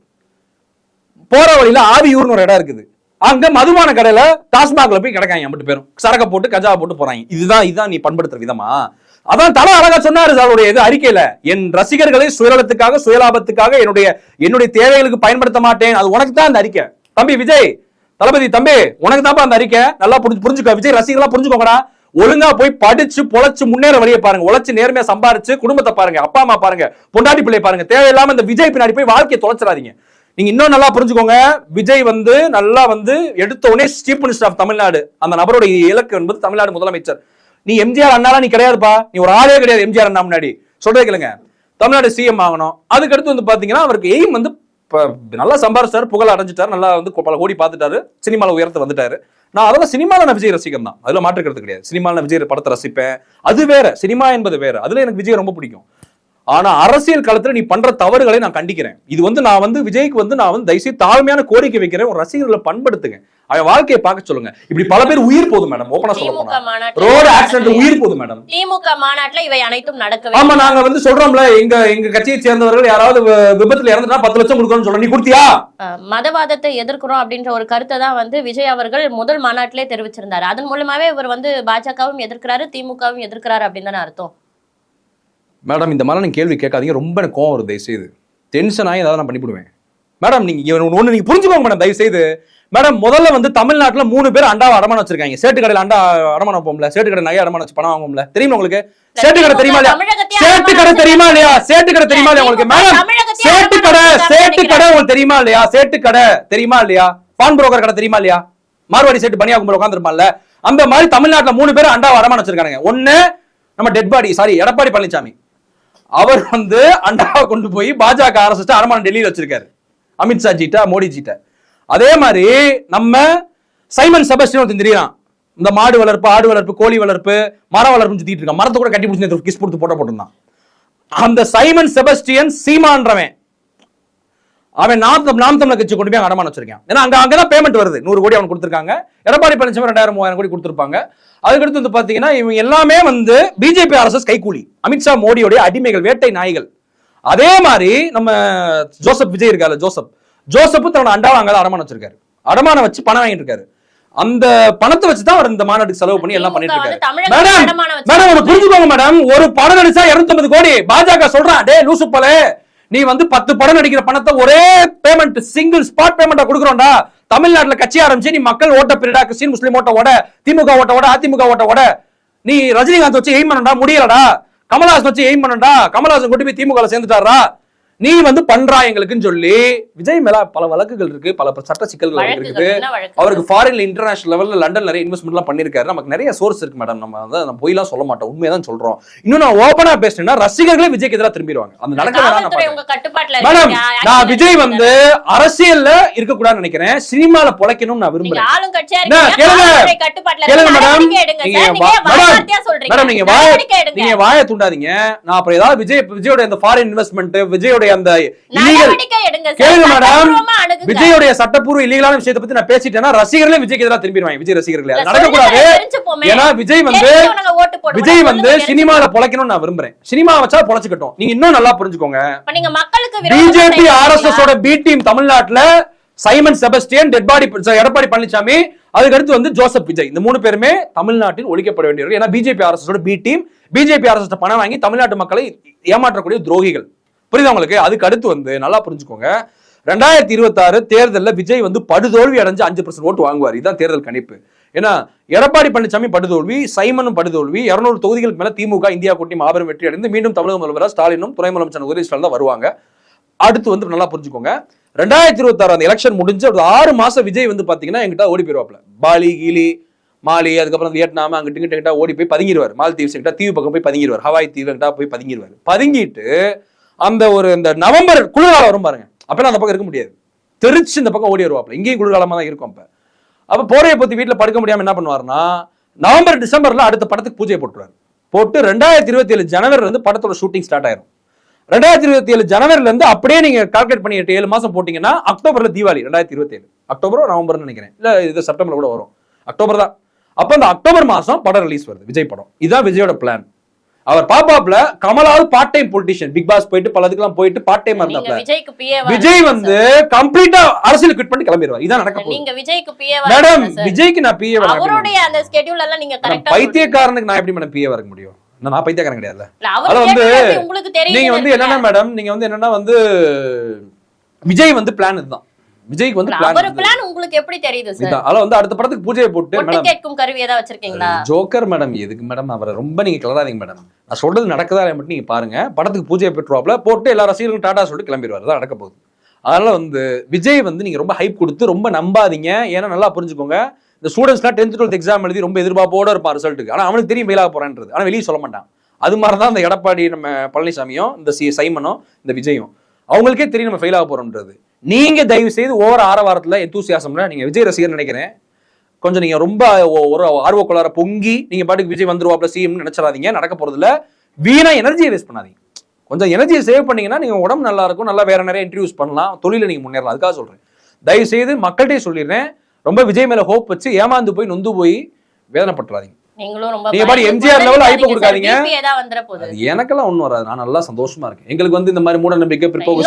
போற வழியில ஆவியூர்னு ஒரு இடம் இருக்குது. அங்க மதுபான கடையில டாஸ்மாக்ல போய் கிடக்காங்க மட்டும் பேரும், சரக்க போட்டு கஜா போட்டு போறாங்க. இதுதான் நீ பண்படுத்துற விதமா? அதான் தலை அழகா சொன்னாரு அவருடைய இது அறிக்கையில, என் ரசிகர்களை சுயநலத்துக்காக சுயலாபத்துக்காக என்னுடைய தேவைகளுக்கு பயன்படுத்த மாட்டேன். அது உனக்கு தான் அந்த அறிக்கை தம்பி விஜய், தளபதி தம்பி, உனக்கு தான் அந்த அறிக்கை. நல்லா புரிஞ்சுக்கோ விஜய், ரசிகர்களா புரிஞ்சுக்கோங்கடா. ஒழுங்கா போய் படிச்சு பொழைச்சு முன்னேற வழியை பாருங்க. உழைச்சு நேர்மையா சம்பாரிச்சு குடும்பத்தை பாருங்க, அப்பா அம்மா பாருங்க, பொண்டாட்டி பிள்ளை பாருங்க. தேவையில்லாம இந்த விஜய் பின்னாடி போய் வாழ்க்கையை தொலைச்சிடாதீங்க. நீங்க இன்னும் நல்லா புரிஞ்சுக்கோங்க. விஜய் வந்து நல்லா வந்து எடுத்த உடனே சீஃப் மினிஸ்டர் ஆஃப் தமிழ்நாடு, அந்த நபருடைய இலக்கு என்பது தமிழ்நாடு முதலமைச்சர். நீ எம்ஜிஆர் அண்ணாலாம் நீ கிடையாதுப்பா, நீ ஒரு ஆளே கிடையாது. எம்ஜிஆர் அண்ணா முன்னாடி சொல்றே கேளுங்க, தமிழ்நாடு சிஎம் ஆகணும். அதுக்கு அடுத்து வந்து பாத்தீங்கன்னா அவருக்கு எய்ம் வந்து நல்லா சம்பாரிச்சாரு, புகழ் அடைஞ்சிட்டாரு, நல்லா வந்து பல கோடி பார்த்துட்டாரு, சினிமால உயரத்தை வந்துட்டாரு. நான் அதெல்லாம் சினிமால நான் விஜய் ரசிகம் தான், அதுல மாற்றுக்கிறது கிடையாது. சினிமால விஜய் படத்தை ரசிப்பேன், அது வேற, சினிமா என்பது வேற. அதுல எனக்கு விஜய் ரொம்ப பிடிக்கும். ஆனா அரசியல் களத்துல நீ பண்ற தவறுகளை நான் கண்டிக்கிறேன். இது வந்து நான் வந்து விஜய்க்கு வந்து நான் வந்து தயவுசெய்து தாழ்மையான கோரிக்கை வைக்கிறேன், ஒரு ரசிகர்களை பண்படுத்துங்க, அவன் வாழ்க்கையை பார்க்க சொல்லுங்க. இப்படி பல பேர் உயிர் போகுது மேடம், ஓபனா சொல்ல போனா ரோடு ஆக்சிடென்ட் உயிர் போகுது மேடம். திமுக மாநாட்டுல இவை அனைத்தும் நடக்கவே. ஆமா, நாங்க வந்து சொல்றோம்ல, எங்க கட்சியை சேர்ந்தவர்கள் யாராவது விபத்துல இறந்துட்டா 10 லட்சம் கொடுக்கணும்னு சொல்றோம், நீ கொடுத்தியா? மதவாதத்தை எதிர்க்கிறோம் அப்படின்ற ஒரு கருத்தை தான் வந்து விஜய் அவர்கள் முதல் மாநாட்டிலே தெரிவிச்சிருந்தாரு. அதன் மூலமாவே இவர் வந்து பாஜகவும் எதிர்க்கிறாரு, திமுகவும் எதிர்க்கிறாரு அப்படின்னு தானே அர்த்தம். மேடம் இந்த மாதிரி நீங்க கேள்வி கேட்காதீங்க, ரொம்ப எனக்கு கோவம் வருது. தயவு செய்து டென்ஷன் ஆகி ஏதாவது நான் பண்ணிவிடுவேன் மேடம். நீங்க ஒண்ணு நீங்க புரிஞ்சுக்கோங்க மேடம், தயவு செய்து. மேடம் முதல்ல வந்து தமிழ்நாட்டுல 3 பேர் அண்டாவை அடமானம் வச்சிருக்காங்க. சேட்டு கடையில அண்டா அடமானம் போம்ல, சேட்டு கடை நகை அடமானம் வச்சு பணம் வாங்கும்ல, தெரியுமா உங்களுக்கு? சேட்டு கடை தெரியுமா இல்லையா? சேட்டு கடை தெரியுமா இல்லையா? சேட்டு கடை தெரியுமா இல்லையா உங்களுக்கு? மேடம் சேட்டு கடை உங்களுக்கு தெரியுமா இல்லையா? சேட்டு கடை தெரியுமா இல்லையா? பான் புரோக்கர் கடை தெரியுமா இல்லையா? மார்வாடி சேட்டு பனியா கும்பல் உட்காந்துருப்பான்ல, அந்த மாதிரி தமிழ்நாட்டுல 3 பேர் அண்டாவை அடமானம் வச்சிருக்காங்க. ஒண்ணு நம்ம dead body, sorry Edappadi Palaniswami, அவர் வந்து அண்டாவை கொண்டு போய் பாஜக அரசு அடமானம் டெல்லியில வச்சிருக்காரு, அமித்ஷா ஜிட்ட மோடி ஜிட்ட. அதே மாதிரி நம்ம சைமன் செபஸ்டியன் தெரியும், இந்த மாடு வளர்ப்பு, ஆடு வளர்ப்பு, கோழி வளர்ப்பு, மரம் வளர்ப்பு சுத்திட்டு இருக்கான், மரத்தை கூட கட்டி பிடிச்சி கிஸ் கொடுத்து போட்டிருந்தான். அந்த சைமன் செபஸ்டியன் சீமான்றவன், அவன் நாம் தமிழர் கட்சி கொண்டு போய் அடமானம் வச்சிருக்கான். ஏன்னா அங்கதான் பேமெண்ட் வருது, 100 கோடி அவன் கொடுத்திருக்காங்க. எடப்பாடி பழனிசாமி 2000-3000 கோடி கொடுத்திருப்பாங்க. அதுக்கடுத்து வந்து பாத்தீங்கன்னா இவங்க எல்லாமே வந்து பிஜேபி ஆர்எஸ்எஸ் கைக்கூலி, அமித்ஷா மோடியோடைய அடிமைகள், வேட்டை நாய்கள். அதே மாதிரி நம்ம ஜோசப் விஜய் இருக்காரு, ஜோசப் தன்னோட அண்டாவை அங்கதான் அடமானம் வச்சிருக்காரு, அடமானம் வச்சு பணம் வாங்கிட்டு இருக்காரு. அந்த பணத்தை வச்சுதான் அவர் இந்த மாநாட்டுக்கு செலவு பண்ணி எல்லாம் பண்ணிட்டு இருக்காரு. மேடம் ஒரு புரிஞ்சுக்கோங்க மேடம், ஒரு படம் நடிச்சா 250 கோடி. பாஜக சொல்றான், டே லூசு போல, நீ வந்து 10 படம் நடிக்கிற பணத்தை ஒரே பேமெண்ட், சிங்கிள் ஸ்பாட் பேமெண்டா கொடுக்குறோம்டா. தமிழ்நாட்டுல கட்சி ஆரம்பிச்சு நீ மக்கள் ஓட்ட பிரிடா, கிறிஸ்டின் முஸ்லீம் ஓட்ட ஓட, திமுக ஓட்ட ஓட, அதிமுக ஓட்ட ஓட, நீ ரஜினிகாந்த் வச்சு எய்ம் பண்ணா முடியலடா. கமலஹாசன் வச்சு எய்ம் பண்ணடா, கமலஹாசன் கொண்டு போய் திமுக சேர்ந்துட்டாரா, நீ வந்து பண்றா எங்களுக்குன்னு சொல்லி விஜய் மேல பல வழக்குகள் இருக்கு, பல சட்ட சிக்கல்கள் இருக்குது. அவருக்கு ஃபாரின்ல இன்டர்நேஷனல் லெவல்ல லண்டன் நிறைய இன்வெஸ்ட்மெண்ட் எல்லாம் பண்ணிருக்காரு. நமக்கு நிறைய சோர்ஸ் இருக்கு மேடம். நம்ம போய்லாம் சொல்ல மாட்டோம், உண்மையதான் சொல்றோம். இன்னும் நான் ஓபனா பேசினேன்னா ரசிகர்களே விஜய்க்கு எதிராக திரும்பிடுவாங்க. அந்த நடக்க மேடம், நான் விஜய் வந்து அரசியல்ல இருக்க கூடாதுன்னு நினைக்கிறேன், சினிமால பொழைக்கணும்னு நான் விரும்புறேன். மேடம் நீங்க வாயை தூண்டாதீங்க. நான் அப்புறம் ஏதாவது விஜயோட இந்த ஃபாரின் இன்வெஸ்ட்மெண்ட், விஜயோட அந்த கேளுங்க மேடம், விஜயோட சட்டப்பூர்வ இல்லீகலான விஷயத்தை பத்தி நான் பேசிட்டேன்னா ரசிகர்களே விஜய்க்கு எதிராக திரும்பிடுவாங்க. விஜய் ரசிகர்களே நடக்க கூடாது. ஏன்னா விஜய் வந்து சினிமால பொழைக்கணும்னு நான் விரும்புறேன். சினிமா வச்சா பொழைச்சுக்கட்டும். நீங்க இன்னும் நல்லா புரிஞ்சுக்கோங்க. பிஜேபி ஆர்எஸ்எஸ் ஓட பி டீம் தமிழ்நாட்டுல சைமன் செபஸ்டியன், எடப்பாடி பழனிசாமி, அதுக்கு அடுத்து வந்து ஜோசப் விஜய், இந்த 3 பேருமே தமிழ்நாட்டில் ஒழிக்கப்பட வேண்டியவர்கள். ஏன்னா BJP RSS B team, BJP RSS பணம் வாங்கி தமிழ்நாட்டு மக்களை ஏமாற்றக்கூடிய துரோகிகள். புரியுதா உங்களுக்கு? அதுக்கு அடுத்து வந்து நல்லா புரிஞ்சுக்கோங்க, 2026 தேர்தலில் விஜய் வந்து படுதோல்வி அடைஞ்சு 5% ஓட்டு வாங்குவார். இதுதான் தேர்தல் கணிப்பு. ஏன்னா எடப்பாடி பழனிசாமி படுதோல்வி, சைமனும் படுதோல்வி, 200 தொகுதிகளுக்கு மேல திமுக இந்தியா கூட்டணி மாபெரும் வெற்றி அடைந்து மீண்டும் தமிழக முதல்வராக ஸ்டாலினும் துணை முதலமைச்சர் உதயநிதி ஸ்டாலின் தான் வருவாங்க. அடுத்து வந்து நல்லா புரிஞ்சுக்கோங்க, 2026 அந்த எலெக்ஷன் முடிஞ்சு ஒரு 6 மாசம் விஜய் வந்து பாத்தீங்கன்னா எங்கிட்ட ஓடி போயிருவாப்ல. பாலி, கீலி, மாலி, அதுக்கப்புறம் வியட்நாம், அங்கிட்டு கிட்ட ஓடி போய் பதுங்கிடுவார். மால்தீவ்ஸ் கிட்ட, தீவு பக்கம் போய் பதுங்கிடுவார். ஹவாய் தீவு கிட்ட போய் பதுங்கிடுவார். பதுங்கிட்டு அந்த ஒரு இந்த நவம்பர் குளிர்காலம் வரும் பாருங்க, அப்பெல்லாம் அந்த பக்கம் இருக்க முடியாது, தெரிச்சு இந்த பக்கம் ஓடி வருவாப்ல. இங்கேயும் குளிர்காலமா தான் இருக்கும். அப்ப போரையை பத்தி வீட்டுல படுக்க முடியாம என்ன பண்ணுவாருன்னா, நவம்பர் டிசம்பர்ல அடுத்த படத்துக்கு பூஜை போட்டுருவாரு. போட்டு 2027 ஜனவரில இருந்து படத்தோட ஷூட்டிங் ஸ்டார்ட் ஆயிரும். 2027 ஜனவரில இருந்து அப்படியே நீங்க கால்குலேட் பண்ணி 7 மாசம் போட்டீங்கன்னா அக்டோபர்ல தீபாவளி. 2027 அக்டோபரோ நவம்பர்னு நினைக்கிறேன், இல்ல இது செப்டம்பர்ல கூட வரும், அக்டோபர் தான். அப்ப அந்த அக்டோபர் மாசம் படம் ரிலீஸ் வருது, விஜய் படம். இதுதான் விஜயோட பிளான். அவர் பாப்பாப்ல கமலாவது part time politician, Bigg Boss போயிட்டு பலதுக்கெல்லாம் போயிட்டு பார்ட் டைம் இருந்தாப்ல. விஜய் வந்து கம்ப்ளீட்டா அரசியல் குவிட் பண்ணி கிளம்பிடுவார். இதான் நடக்க போகுது. நீங்க விஜய்க்கு பிஏ மேடம், விஜய்க்கு நான் பிஏ வர அவருடைய அந்த ஸ்கெட்யூல் எல்லாம் நீங்க கரெக்ட்டா, பைத்தியக்காரனுக்கு நான் எப்படி மேடம் பிஏ வர முடியும்? நான் பைத்தியக்காரன் கிடையாது. அது வந்து நீங்க வந்து என்னன்னா மேடம், நீங்க வந்து என்னன்னா வந்து விஜய் வந்து பிளான் இதுதான். விஜய்க்கு வந்து பிளான் உங்களுக்கு எப்படி தெரியுது சார்? அத வந்து அடுத்த படத்துக்கு பூஜையை போட்டு மேடம் கேட்கும் கருவி ஏதாவது வச்சிருக்கீங்களா? ஜோக்கர் மேடம், எதுக்கு மேடம் அவரை ரொம்ப நீங்க கிளறாதீங்க மேடம். நான் சொல்றது நடக்குதா மட்டும் நீங்க பாருங்க. படத்துக்கு பூஜையை பெற்றுவாப்ல, போட்டு எல்லா ரசிகர்களும் டாடா சொல்லிட்டு கிளம்பிடுவாரு. தான் நடக்க போகுது. அதனால வந்து விஜய் வந்து நீங்க ரொம்ப ஹைப் கொடுத்து ரொம்ப நம்பாதீங்க. ஏன்னா நல்லா புரிஞ்சுக்கோங்க, இந்த ஸ்டூடெண்ட்ஸ்லாம் 10th 12th எக்ஸாம் எழுதி ரொம்ப எதிர்பார்ப்போட இருப்பான் ரிசல்ட்டுக்கு. ஆனா அவனுக்கு தெரியும் ஃபெயில் ஆக போறான்றது, ஆனா வெளியே சொல்ல மாட்டான். அது மாதிரிதான் இந்த எடப்பாடி நம்ம பழனிசாமியும், இந்த சைமனும், இந்த விஜயும், அவங்களுக்கே தெரியும் நம்ம ஃபெயில் ஆக போறோம்ன்றது. நீங்க தயவு செய்து ஓவர் ஆரவாரத்துல எந்தூசியாசம்ல நீங்க விஜய் ரசிகர் நினைக்கிறேன், கொஞ்சம் நீங்க ரொம்ப ஒரு ஆர்வக்குள்ளார பொங்கி நீங்க பாட்டுக்கு விஜய் வந்துருவாப்ல சிஎம் நினைச்சிடாதீங்க. நடக்க போறது இல்ல. வீணா எனர்ஜியை வேஸ்ட் பண்ணாதீங்க. கொஞ்சம் எனர்ஜியை சேவ் பண்ணீங்கன்னா நீங்க உடம்பு நல்லா இருக்கும், நல்லா வேற நிறைய இன்டர்வியூஸ் பண்ணலாம், தொழில நீங்க முன்னேறலாம். அதுக்காக சொல்றேன். தயவு செய்து மக்கள்கிட்டே சொல்லிடுறேன், ரொம்ப விஜய் மேல ஹோப் வச்சு ஏமாந்து போய் நொந்து போய் வேதனைப்பட்டுறாதீங்க. எம்ஜிஆர் லெவல் ஐப்ப கொடுக்காதீங்க. எனக்கெல்லாம் ஒண்ணும் வராது, நான் நல்லா சந்தோஷமா இருக்கேன். எங்களுக்கு வந்து இந்த மாதிரி மூட நம்பிக்கை பிற்போக்கு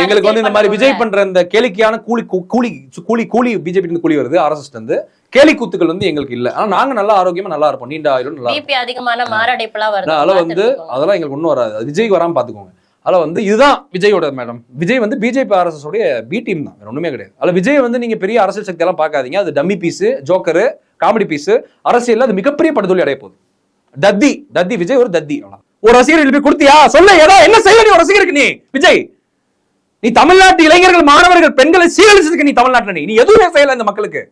எங்களுக்கு வந்து இந்த மாதிரி விஜய் பண்ற இந்த கேளிக்கையான கூலி பிஜேபி கூலி வருது, ஆர்எஸ்எஸ் வந்து கேலி கூத்துக்கள் வந்து எங்களுக்கு இல்ல. ஆனா நாங்க நல்லா ஆரோக்கியமா நல்லா இருப்போம், நீண்ட ஆயுள் நல்லா இருப்போம். அதிகமான மாரடைப்புலாம் வருது, அதெல்லாம் வந்து அதெல்லாம் எங்களுக்கு ஒண்ணும் வராது. விஜய் வராம பாத்துக்கோங்க. அதில் வந்து இதுதான் விஜயோட மேடம். விஜய் வந்து பிஜேபி ஆர்எஸ்எஸ் உடைய பி டீம் தான், வேற ஒண்ணுமே கிடையாது. அதில் விஜய் வந்து நீங்க பெரிய அரசியல் சக்தி எல்லாம் பார்க்காதீங்க. அது dummy piece, joker, comedy piece. அரசியல் அது மிகப்பெரிய படுதோல்வி அடைய போகுது. தத்தி விஜய் ஒரு தத்தி. ஒரு ரசிகர் போய் கொடுத்தியா சொல்ல, ஏதோ என்ன செய்ய நீ ஒரு ரசிகருக்கு? நீ விஜய், நீ தமிழ்நாட்டு இளைஞர்கள், மாணவர்கள், பெண்களை சீரழிச்சதுக்கு நீ தமிழ்நாட்டில் நீ எதுவுமே செய்யல இந்த மக்களுக்கு.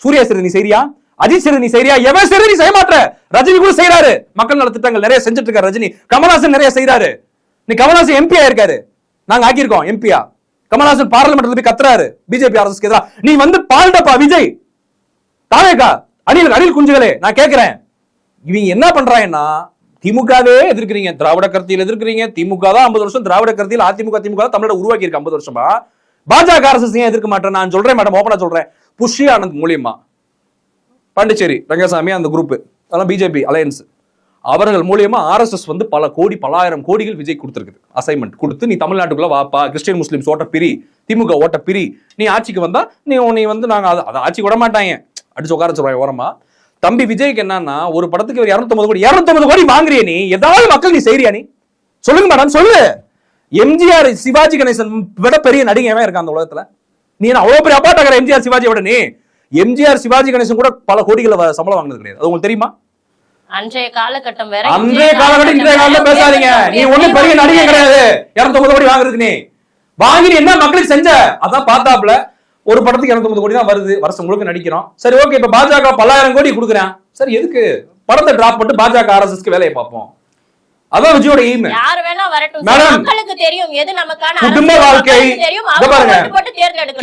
சூர்யா சிறு நீ செய்யறியா? அஜித் சிறு நீ செய்யறியா? எவன் சிறு நீ செய்ய மாட்ட? ரஜினி கூட செய்யறாரு, மக்கள் நலத்திட்டங்கள் நிறைய செஞ்சுட்டு இருக்காரு ரஜினி. கமல்ஹாசன் நிறைய செய்யறாரு. நீ கமல்ஹாசன் எம்பியா இருக்காரு, நாங்க ஆக்கியிருக்கோம் எம்பியா. கமல்ஹாசன் பார்லிமெண்ட்ல போய் கத்துறாரு பிஜேபி அரசுக்கு எதிராக. நீ வந்து பால்டப்பா விஜய், தாவேகா, அணில் குஞ்சுகளே, நான் கேட்கிறேன், இவங்க என்ன பண்றாங்கன்னா திமுகவே எதிர்க்கிறீங்க, திராவிட கருத்தியில் எதிர்க்கிறீங்க. திமுக தான் 50 வருஷம் திராவிட கருத்தியில், திமுக தமிழோட உருவாக்கி இருக்கு 50 வருஷமா. பாஜக அரசு ஏன் எதிர்க்க மாட்டேன்? நான் சொல்றேன் மேடம், ஓபனா சொல்றேன். புஷி ஆனந்த் மூலியமா, பாண்டிச்சேரி ரங்கசாமி அந்த குரூப், அதெல்லாம் பிஜேபி அலையன்ஸ், அவர்கள் மூலியமா ஆர்எஸ்எஸ் வந்து பல கோடி, பலாயிரம் கோடிகள் விஜய் கொடுத்துருக்குது. அசைன்மெண்ட் கொடுத்து, நீ தமிழ்நாட்டுக்குள்ள வாப்பா, கிறிஸ்டியன் முஸ்லிம்ஸ் ஓட்ட பிரி, திமுக ஓட்ட பிரி, நீ ஆட்சிக்கு வந்தா நீ வந்து நாங்க அதை ஆட்சி விட மாட்டாங்க, அடிச்சு உட்கார சொல்றாங்க ஓரமா. தம்பி விஜய்க்கு என்னன்னா, ஒரு படத்துக்கு 250 கோடி வாங்குறிய, நீ ஏதாவது மக்கள் நீ செய்யறியா? நீ சொல்லுங்க மேடம், சொல்லு. எம்ஜிஆர், சிவாஜி கணேசன் விட பெரிய நடிகை இருக்கான் அந்த உலகத்துல. நீ அவ்வளவு பெரிய அப்பாட்டக்கிற எம்ஜிஆர் சிவாஜி விட. நீ எம்ஜிஆர் சிவாஜி கணேசன் கூட பல கோடிகளை சம்பளம் வாங்கினது கிடையாது, அது உங்களுக்கு தெரியுமா? அன்றைய காலகட்டம் வேற, அன்றைய காலகட்டம் இன்றைய காலத்துல பேசாதீங்க. நீ ஒண்ணும் பெரிய நடிகை கிடையாது 250 கோடி வாங்குறதுக்கு. நீ வாங்கி நீ என்ன மக்களுக்கு செஞ்ச? அதான் பார்த்தாப்ல ஒரு படத்துக்கு 250 கோடி தான் வருது, வருஷம் முழுக்க நடிக்கிறோம். சரி ஓகே, இப்ப பாஜக 10,000 கோடி கொடுக்குறேன். சரி எதுக்கு படத்தை டிராப் பண்ணிட்டு பாஜக ஆர்எஸ்எஸ்க்கு வேலையை பார்ப்போம்? அதான் விஜயோட எய்ம். யார் வேணா வரட்டும், மக்களுக்கு தெரியும் எது நமக்கான குடும்ப வாழ்க்கை.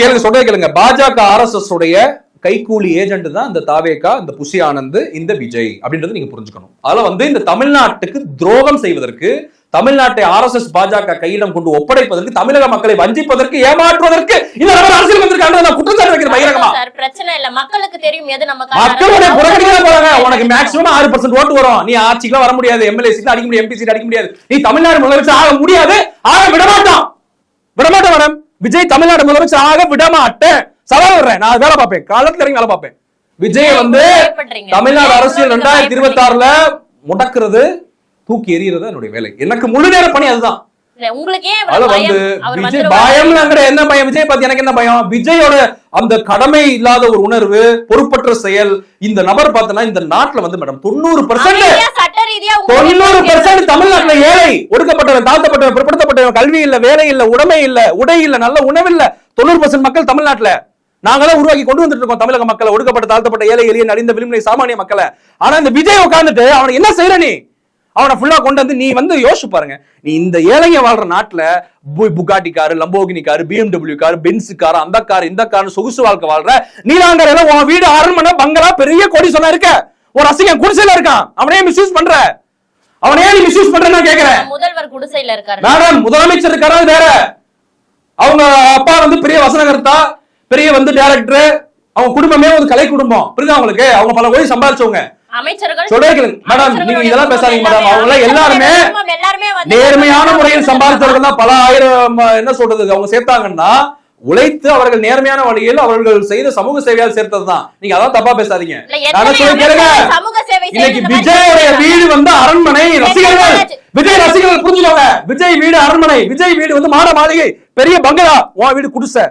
கேளுங்க, சொல்றதை கேளுங்க. பாஜக ஆர்எஸ்எஸ் உடைய கைகூலி ஏஜென்ட் தான் இந்த தாவேகா, இந்த புசி ஆனந்த், இந்த விஜய் அப்படின்றது நீங்க புரிஞ்சுக்கணும். அதுல வந்து இந்த தமிழ்நாட்டுக்கு துரோகம் செய்வதற்கு, தமிழ்நாட்டை ஆர்எஸ்எஸ் பாஜக கையிடம் கொண்டு ஒப்படைப்பதற்கு, தமிழக மக்களை வஞ்சிப்பதற்கு, ஏமாற்றுவதற்கு இந்த அரசியல் வந்திருக்காங்க. குற்றச்சாட்டு வைக்கிற பகிரங்கமா பிரச்சனை இல்ல, மக்களுக்கு தெரியும் எது நமக்கு. மக்களுடைய புறக்கணிக்க போறாங்க. உனக்கு மேக்ஸிமம் 6% ஓட்டு வரும். நீ ஆட்சிக்கு வர முடியாது, எம்எல்ஏ சீட் அடிக்க முடியாது, எம்பி சீட் அடிக்க முடியாது. நீ தமிழ்நாடு முதலமைச்சர் ஆக முடியாது, ஆக விடமாட்டான். மேடம், விஜய் தமிழ்நாடு முதலமைச்சர் ஆக விடமாட்டேன். சவால் வர்றேன், நான் வேலை பார்ப்பேன், காலத்துல இறங்கி வேலை பார்ப்பேன். விஜய் வந்து தமிழ்நாடு அரசியல் 2026ல முடக்கிறது, தூக்கி எறிகிறது என்னுடைய வேலை. எனக்கு முழு நேர பணி அதுதான். உங்களுக்கு விஜய் பயம்ங்கிற என்ன பயம்? விஜய் பத்தி எனக்கு என்ன பயம்? விஜயோட அந்த கடமை இல்லாத ஒரு உணர்வு, பொறுப்பற்ற செயல். இந்த நபர் பார்த்தனா இந்த நாட்டுல வந்து மேடம் 90% தமிழ்நாட்டுல ஏழை, ஒடுக்கப்பட்டவன், தாழ்த்தப்பட்டவன், பிற்படுத்தப்பட்டவன், கல்வி இல்ல, வேலை இல்ல, உடைமை இல்ல, உடை இல்ல, நல்ல உணவு இல்ல. 90% மக்கள் தமிழ்நாட்டுல நாங்கதான் உருவாக்கி கொண்டு வந்துட்டு இருக்கோம் தமிழக மக்களை, ஒடுக்கப்பட்ட, தாழ்த்தப்பட்ட, ஏழை எளிய, நலிந்த, விளிம்புநிலை சாமானிய மக்களை. ஆனா இந்த விஜய் உட்கார்ந்துட்டு அவனை என்ன செய்யற? நீ அவனை ஃபுல்லா கொண்டு வந்து நீ வந்து யோசிச்சு பாருங்க. நீ இந்த ஏழைங்க வாழ்ற நாட்டுல Bugatti car, Lamborghini car, BMW car, Benz car, அந்த காரு, இந்த காரு, சொகுசு வாழ்க்கை வாழ்ற நீலாங்கர் எல்லாம் உன் வீடு, அரண்மனை, பங்களா, பெரிய கோடி சொன்ன இருக்க. ஒரு ரசிகன் குடிசையில இருக்கான், அவனே மிஸ்யூஸ் பண்ற. அவனே நீ மிஸ்யூஸ் பண்றேன்னு கேக்குறேன். முதல்வர் குடிசையில இருக்காரு மேடம், முதலமைச்சர் இருக்காரு வேற. அவங்க அப்பா வந்து பெரிய வசனகர்த்தா, பெரிய வந்து டைரக்டர், அவங்க குடும்பமே ஒரு கலை குடும்பம். புரியுதா உங்களுக்கு? அவங்க பல கோடி சம்பாதிச்சவங்க அமைச்சர்கள். மேடம் நீங்க இதெல்லாம் பேசாதீங்க மேடம். அவங்க எல்லாருமே நேர்மையான முறையில் சம்பாதித்தவர்கள் தான். பல ஆயிரம் என்ன சொல்றது அவங்க சேர்த்தாங்கன்னா உழைத்து அவர்கள் நேர்மையான வழியில் அவர்கள் செய்த சமூக சேவையால் சேர்த்ததுதான். நீங்க அதான் தப்பா பேசாதீங்க. இன்னைக்கு விஜயோடைய வீடு வந்து அரண்மனை. ரசிகர்கள், விஜய் ரசிகர்கள் புரிஞ்சுக்கோங்க. விஜய் வீடு அரண்மனை, விஜய் வீடு வந்து மாட மாளிகை, பெரிய பங்களா. உன் வீடு குடிசை.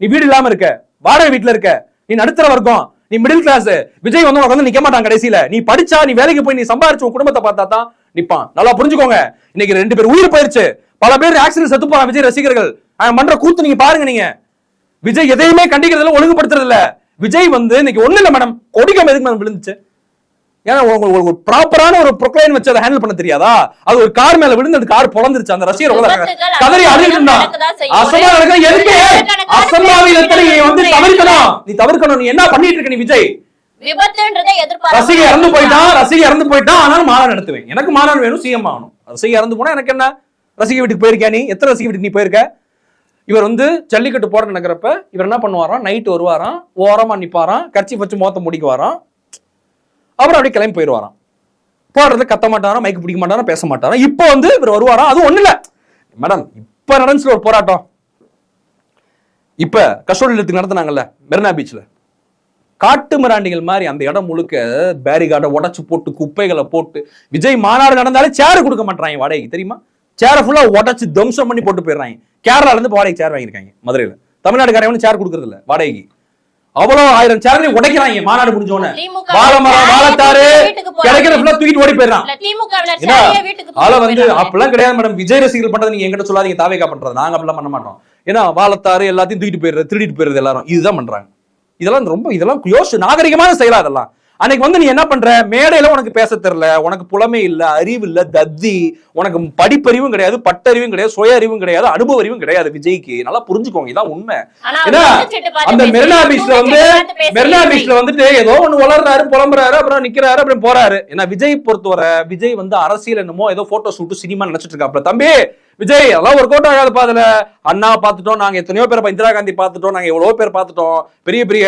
நீ வீடு இல்லாம இருக்க, வாடகை வீட்டுல இருக்க, நீ நடுத்தர வர்க்கம், நீ மிடில் கிளாஸ். விஜய் வந்து உனக்கு வந்து நிக்க மாட்டான் கடைசியில. நீ படிச்சா, நீ வேலைக்கு போய் நீ சம்பாரிச்சு உன் குடும்பத்தை பார்த்தா தான் நிப்பான். நல்லா புரிஞ்சுக்கோங்க. இன்னைக்கு 2 பேர் உயிர் போயிருச்சு, பல பேர் ஆக்சிடென்ட் செத்து போறான் விஜய் ரசிகர்கள். அவன் பண்ற கூத்து நீங்க பாருங்க. நீங்க விஜய் எதையுமே கண்டிக்கிறதுல, ஒழுங்குபடுத்துறது இல்ல. விஜய் வந்து இன்னைக்கு ஒண்ணு இல்ல மேடம், கொடிக்கம் எதுக்கு மேடம் விழுந்துச்சு? ஏன்னா ஒரு ப்ராப்பரான ஒரு ப்ரொக்ளைன் வச்சு அதை ஹேண்டில் பண்ண தெரியாதா? அது ஒரு கார் மேல விழுந்து அந்த கார் பொளந்துருச்சு. அந்த ரசிகர் கதறி அழுகிட்டு இருந்தான். அசம்பாவிதத்தை வந்து தவிர்க்கணும். நீ தவிர்க்கணும். நீ என்ன பண்ணிட்டு இருக்க? நீ விஜய் ரசிகை இறந்து போயிட்டான், ஆனாலும் மாநாடு நடத்துவேன். எனக்கு மாநாடு வேணும், சிஎம் ஆகணும். ரசிகை இறந்து போனா எனக்கு என்ன? ரசிகை வீட்டுக்கு போயிருக்கா நீ? எத்தனை ரசிகை வீட்டுக்கு நீ போயிருக்க? இவர் வந்து ஜல்லிக்கட்டு போட நடக்கிறப்ப இவர் என்ன பண்ணுவாராம்? நைட்டு வருவாராம், ஓரமா நிப்பாராம், கட்சி வச்சு மொத்த முடிக்க வாராம், அப்புறம் அப்படியே கிளம்பி போயிடுவாராம். போடுறது கத்த மாட்டாரா, மைக்கு பிடிக்க மாட்டாரா, பேச மாட்டாரா. இப்போ வந்து இவர் வருவாராம். அது ஒண்ணு இல்ல மேடம், இப்ப நடந்துச்சு ஒரு போராட்டம். இப்ப கஸ்டோடியல் நடத்தினாங்கல்ல மெரினா பீச்ல, காட்டு மிராண்டிகள் மாதிரி அந்த இடம் முழுக்க பேரிகார்டை உடைச்சு போட்டு, குப்பைகளை போட்டு. விஜய் மாநாடு நடந்தாலே சேர் கொடுக்க மாட்டாங்க வாடகைக்கு, தெரியுமா? சேரை ஃபுல்லா உடைச்சு தம்சம் பண்ணி போட்டு போயிடுறாங்க. கேரளால இருந்து வாடகைக்கு சேர் வாங்கியிருக்காங்க மதுரையில. தமிழ்நாடுக்காரன் சேர் கொடுக்கறது இல்ல வாடகைக்கு. அவ்வளவு 1000 சேர்களையும் உடைக்கிறாங்க மாநாடு முடிஞ்சோன்னு. வாழைமரம், வாழைத்தாரு கிடைக்கிறத ஃபுல்லா தூக்கிட்டு ஓடி போயிடறான். ஆள வந்து அப்படிலாம் கிடையாது மேடம். விஜய் ரசிகர்கள் பண்றது நீங்க எங்கிட்ட சொல்லாதீங்க. தாவேகா பண்றது நாங்க அப்படிலாம் பண்ண மாட்டோம். ஏன்னா வாழைத்தாரு எல்லாத்தையும் தூக்கிட்டு போயிடுறது, திருடிட்டு போயிடுறது எல்லாரும் இதுதான் பண்றாங்க. இதெல்லாம் யோசிச்சு நாகரிகமான செயலா அதெல்லாம். அன்னைக்கு வந்து நீ என்ன பண்ற? மேடையில உனக்கு பேச தெரியல, உனக்கு புலமை இல்ல, அறிவு இல்ல, தத்தி, உனக்கு படிப்பறிவும் கிடையாது, பட்டறிவும் கிடையாது, சுய அறிவும் கிடையாது, அனுபவ அறிவும் கிடையாது விஜய்க்கு. நல்லா புரிஞ்சுக்கோங்க, இதான் உண்மை. ஏன்னா அந்த மெரினா பீச்ல வந்துட்டு ஏதோ ஒண்ணு வளர்றாரு, புலம்புறாரு, அப்புறம் நிக்கிறாரு, அப்புறம் போறாரு. ஏன்னா விஜய் பொறுத்தவரை விஜய் வந்து அரசியல் என்னமோ ஏதோ போட்டோ ஷூட் சினிமா நினைச்சிட்டு இருக்காப்ல. தம்பி விஜய் அதெல்லாம் ஒரு கோட்டை ஆகாது. பாதுல அண்ணா பார்த்துட்டோம், நாங்க எத்தனையோ பேர் இந்திரா காந்தி பார்த்துட்டோம், நாங்க எவ்வளவு பேர் பார்த்துட்டோம், பெரிய பெரிய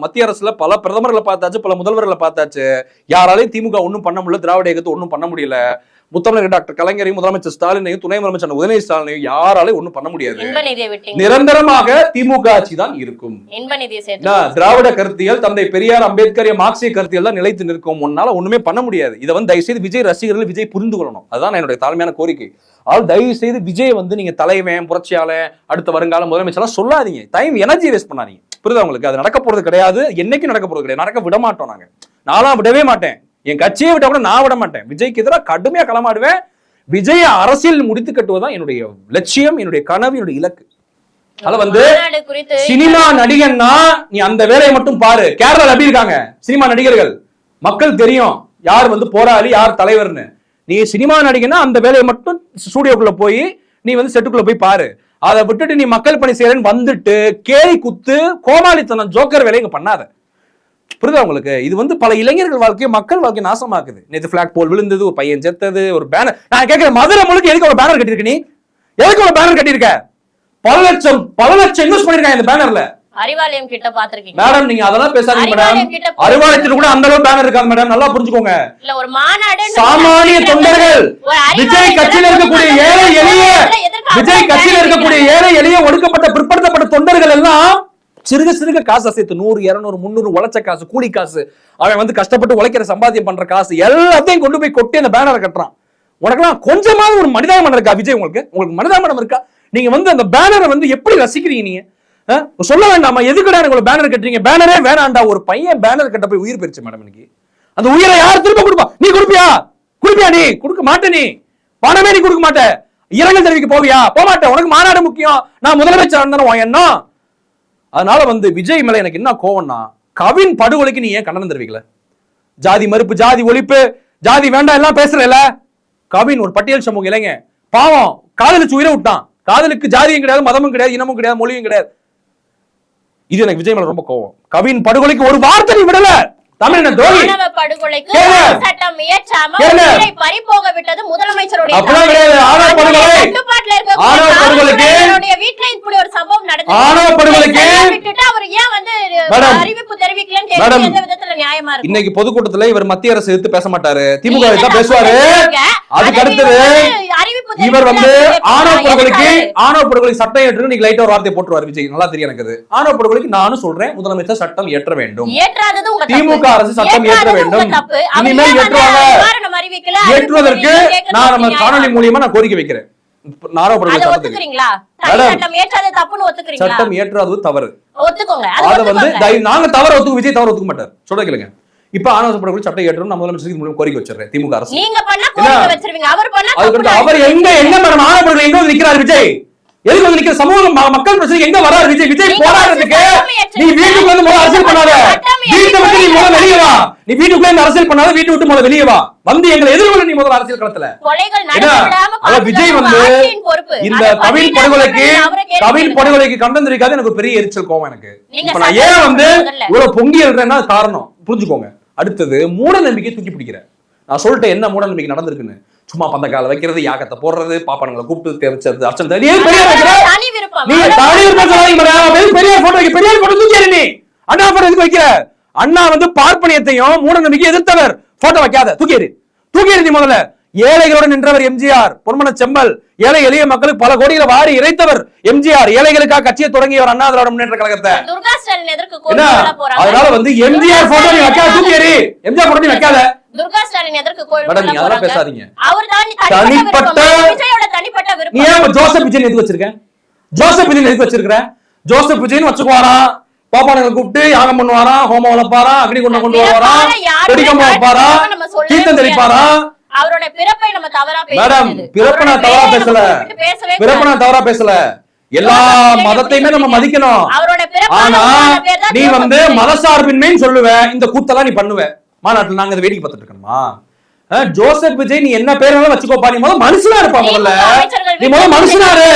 மத்திய அரசுல பல பிரதமர்களை பார்த்தாச்சு, பல முதல்வர்களை பார்த்தாச்சு. யாராலையும் திமுக ஒன்னும் பண்ண முடியல, திராவிட இயக்கத்தை ஒன்னும் பண்ண முடியல. முத்தமிழர் டாக்டர் கலைஞரையும், முதலமைச்சர் ஸ்டாலினையும், துணை முதலமைச்சர் உதயநிதி ஸ்டாலினையும் யாராலையும் ஒன்னும் பண்ண முடியாது. நிரந்தரமாக திமுக ஆட்சி தான் இருக்கும். திராவிட கருத்தியல், தந்தை பெரியார், அம்பேத்கர், மார்க்சிய கருத்தியல் தான் நிலைத்து நிற்கும். உன்னால ஒண்ணுமே பண்ண முடியாது. இதை வந்து தயவு செய்து விஜய் ரசிகர்கள் விஜய் புரிந்து கொள்ளணும். அதுதான் என்னுடைய தாழ்மையான கோரிக்கை. ஆல் தயவு செய்து விஜய் வந்து நீங்க தலைவன், புரட்சியாளர், அடுத்த வருங்கால முதலமைச்சர் சொல்லாதீங்க. டைம் எனர்ஜி வேஸ்ட் பண்ணாதீங்க. புரியுதா உங்களுக்கு? அது நடக்க போறது கிடையாது, என்னைக்கும் நடக்க போறது கிடையாது. நடக்க விட மாட்டோம் நாங்க. நான்லாம் விடவே மாட்டேன். என் கட்சியை விட்டா கூட நான் விட மாட்டேன். விஜய்க்கு எதிராக கடுமையா களமாடுவேன். விஜய் அரசியல் முடித்து கட்டுவதுதான் என்னுடைய லட்சியம், என்னுடைய கனவு, என்னுடைய இலக்கு. அத வந்து சினிமா நடிகன்னா நீ அந்த வேலையை மட்டும் பாரு. கேரளால எப்படி இருக்காங்க சினிமா நடிகர்கள், மக்கள் தெரியும் யார் வந்து போராளி யார் தலைவர்னு. நீ சினிமா நடிகன்னா அந்த வேலையை மட்டும் ஸ்டூடியோக்குள்ள போய் நீ வந்து செட்டுக்குள்ள போய் பாரு. அதை விட்டுட்டு நீ மக்கள் பணி செய்யறேன்னு வந்துட்டு கேலி குத்து கோமாளித்தனம் ஜோக்கர் வேலையை இங்க பண்ணாத. புரியுதா உங்களுக்கு? இது வந்து பல இளைஞர்கள் வாழ்க்கையை மக்கள் வாழ்க்கையை நாசமாக்குது. நேற்று பிளாக் போல் விழுந்தது, ஒரு பையன் செத்தது, ஒரு பேனர். நான் கேட்கிறேன், மதுரை முழுக்க எதுக்கு ஒரு பேனர் கட்டியிருக்க? நீ எதுக்கு ஒரு பேனர் கட்டியிருக்க? பல லட்சம் இன்வெஸ்ட் பண்ணிருக்காங்க இந்த பேனர்ல. அறிவாலயம் கிட்ட பாத்துருக்கீங்க மேடம், நீங்க அதெல்லாம் பேசாதீங்க மேடம். அறிவாலயத்துல கூட அந்த அளவு பேனர் இருக்காது மேடம், நல்லா புரிஞ்சுக்கோங்க. இல்ல ஒரு மாநாடு சாமானிய தொண்டர்கள், விஜய் கட்சியில இருக்கக்கூடிய ஏழை எளிய விஜய் கட்சியில இருக்கக்கூடிய ஏழை எளிய ஒடுக்கப்பட்ட பிற்படுத்தப்பட்ட தொண்டர்கள் எல்லாம் சிறுக சிறுக காசு அசைத்து 100 200 300 உழைச்ச காசு, கூலி காசு, அவன் வந்து கஷ்டப்பட்டு உழைக்கிற சம்பாத்தியம் பண்ற காசு எல்லாத்தையும் கொண்டு போய் கொட்டி அந்த பேனரை கட்டுறான். உனக்கெல்லாம் கொஞ்சமாவது ஒரு மனிதாபிமானம் இருக்கா விஜய்? உங்களுக்கு மனிதாபிமானம் இருக்கா? நீங்க வந்து அந்த பேனரை வந்து எப்படி ரசிக்கிறீங்க? நீங்க சொல்ல வேண்டாமா எதுக்குடா உங்களுக்கு பேனர் கட்டுறீங்க? பேனரே வேணாண்டா. ஒரு பையன் பேனர் கட்ட போய் உயிர் பெருச்சு மேடம். இன்னைக்கு அந்த உயிரை யார் திரும்ப கொடுப்பா? நீ கொடுப்பியா? நீ கொடுக்க மாட்ட. நீ பணமே நீ கொடுக்க மாட்ட. இரங்கல் தெரிவிக்க போவியா? போக மாட்டேன். உனக்கு மாநாடு முக்கியம், நான் முதலமைச்சர் இருந்தாலும் எண்ணம். அதனால வந்து விஜய் மேல எனக்கு என்ன கோவம்னா, கவின் படுகொலைக்கு நீ ஏன் கண்டனம் தெரிவிக்கல? ஜாதி மறுப்பு, ஜாதி ஒழிப்பு, ஜாதி வேண்டாம் எல்லாம் பேசுறல. கவின் ஒரு பட்டியல் சமூக இளைஞ, பாவம், காதலிச்சு உயிரை விட்டான். காதலுக்கு ஜாதியும் கிடையாது, மதமும் கிடையாது, இனமும் கிடையாது, மொழியும் கிடையாது. இது எனக்கு விஜய் மேல ரொம்ப கோவம். கவின் படுகொலைக்கு ஒரு வார்த்தை நீ விடல. தமிழ் துரோகி படுகொலைக்கு சட்டம் இயற்றாம உயிரை பறிபோக விட்டது முதலமைச்சருடைய கட்டுப்பாட்டுல இருக்க வீட்டுல இப்படி ஒரு சம்பவம் நடந்துட்டு அவர் ஏன் வந்து அறிவிப்பு தெரிவிக்கலன்னு எந்த விதத்துல நியாயமா இருக்கு? இன்னைக்கு பொதுக்கூட்டத்துல இவர் மத்திய அரசு எடுத்து பேச மாட்டாரு, திமுக தான் பேசுவாரு. அதுக்கு அடுத்தது இவர் வந்து ஆணவ படுகொலைக்கு சட்டம் ஏற்று இன்னைக்கு லைட்டா ஒரு வார்த்தை போட்டுருவாரு விஜய். நல்லா தெரியும் எனக்கு அது. ஆணவ படுகொலைக்கு நானும் சொல்றேன், முதலமைச்சர் சட்டம் ஏற்ற வேண்டும். திமுக அரசு சட்டம் ஏற்ற வேண்டும். இனிமேல் ஏற்றுவதற்கு நான் நம்ம காணொலி மூலியமா நான் கோரிக்கை வைக்கிறேன். சட்டம் ஏற்றாதது தவறு. அத வந்து நாங்க தவற ஒத்துக்க, விஜய் தவற ஒத்துக்க மாட்டார். சொல்ல கேளுங்க. இப்ப ஆணவ படுகொலை சட்டம் ஏற்றணும் நான் முதலமைச்சருக்கு மூலம் கோரிக்கை வச்சிருக்கேன். திமுக அரசு அவர் எங்க மேடம் ஆணவ படுகொலை எங்க வந்து நிக்கிறார் விஜய்? எதுக்கு வந்து நிக்கிற? சமூக மக்கள் பிரச்சனை எங்க வராரு விஜய்? விஜய் போராடுறதுக்கு நீ வீட்டுக்குள்ள இருந்து முதல்ல அரசியல் பண்ணாத. வீட்டை விட்டு நீ முதல்ல வெளியே வா. நீ வீட்டுக்குள்ள இருந்து அரசியல் பண்ணாத, வீட்டை விட்டு முதல்ல வெளியே வா. வந்து எங்களை எதிர்கொள்ள நீ முதல்ல அரசியல் களத்துல. விஜய் வந்து இந்த கவின் படுகொலைக்கு கண்டனம் தெரிவிக்காது எனக்கு பெரிய எரிச்சல் கோவம் எனக்கு. இப்ப நான் ஏன் வந்து இவ்வளவு பொங்கி எழுறேன்னா காரணம் புரிஞ்சுக்கோங்க. அடுத்தது மூட நம்பிக்கை தூக்கி பிடிக்கிற. நான் சொல்லிட்டேன் என்ன மூட நம்பிக்கை நடந்திருக்குன்னு. சும்மா பந்த கால வைக்கிறது, யாக்கத்தை போடுறது, பாப்பானுங்களை கூப்பிட்டு தேவைச்சது அர்ச்சனை. பெரியார் போட்டோ தூக்கி நீ அண்ணா போட்டோ எதுக்கு வைக்கிற? அண்ணா வந்து பார்ப்பனியத்தையும் மூட நம்பிக்கை எதிர்த்தவர். போட்டோ வைக்காத, தூக்கி நீ முதல்ல. ஏழைகளோடு நின்றவர் எம்ஜிஆர், பொன்மன செம்மல். ஏழை எளிய மக்களுக்கு பல கோடிகளை வாரி இறைத்தவர் எம்ஜிஆர். ஏழைகளுக்காக கட்சியை தொடங்கியவர் அண்ணா திராவிட முன்னேற்ற கழகத்தை. அதனால வந்து எம்ஜிஆர் போட்டோ நீ வைக்காத, தூக்கி எறி. எம்ஜிஆர் போட்டோ நீ வைக்காத. துர்கா ஸ்டாலின் எதற்கு கோயில் மேடம் நீங்க அதெல்லாம் பேசாதீங்க. அவர் தான் தனிப்பட்ட விருப்பம். நீ ஏன் ஜோசப் விஜய் எதுக்கு வச்சிருக்க? ஜோசப் விஜய்னு வச்சுக்குவாரா? பாப்பானுங்களை கூப்பிட்டு யாகம் பண்ணுவாரா, ஹோமம் வளர்ப்பாரா, அக்னி குண்டம் கொண்டு வருவாரா, வெடிக்கம்பம் வைப்பாரா, கீர்த்தம் தெரிப்பாரா? அவரோட பிறப்பை நம்ம தவறா பேசல மேடம். பிறப்பை நான் தவறா பேசல. எல்லா மதத்தையுமே நம்ம மதிக்கணும். ஆனா நீ வந்து மதசார்பின்மைன்னு சொல்லுவ, இந்த கூத்தெல்லாம் நீ பண்ணுவ. மாநாட்டில் நாங்க வேடிக்கை பார்த்துட்டு இருக்கணுமா? ஜோசப் விஜய் நீ என்ன பேராலும் வச்சுக்கோப்பா. நீ முதல்ல மனுஷனா இருப்பா. நீ முதல்ல மனுஷனாரு.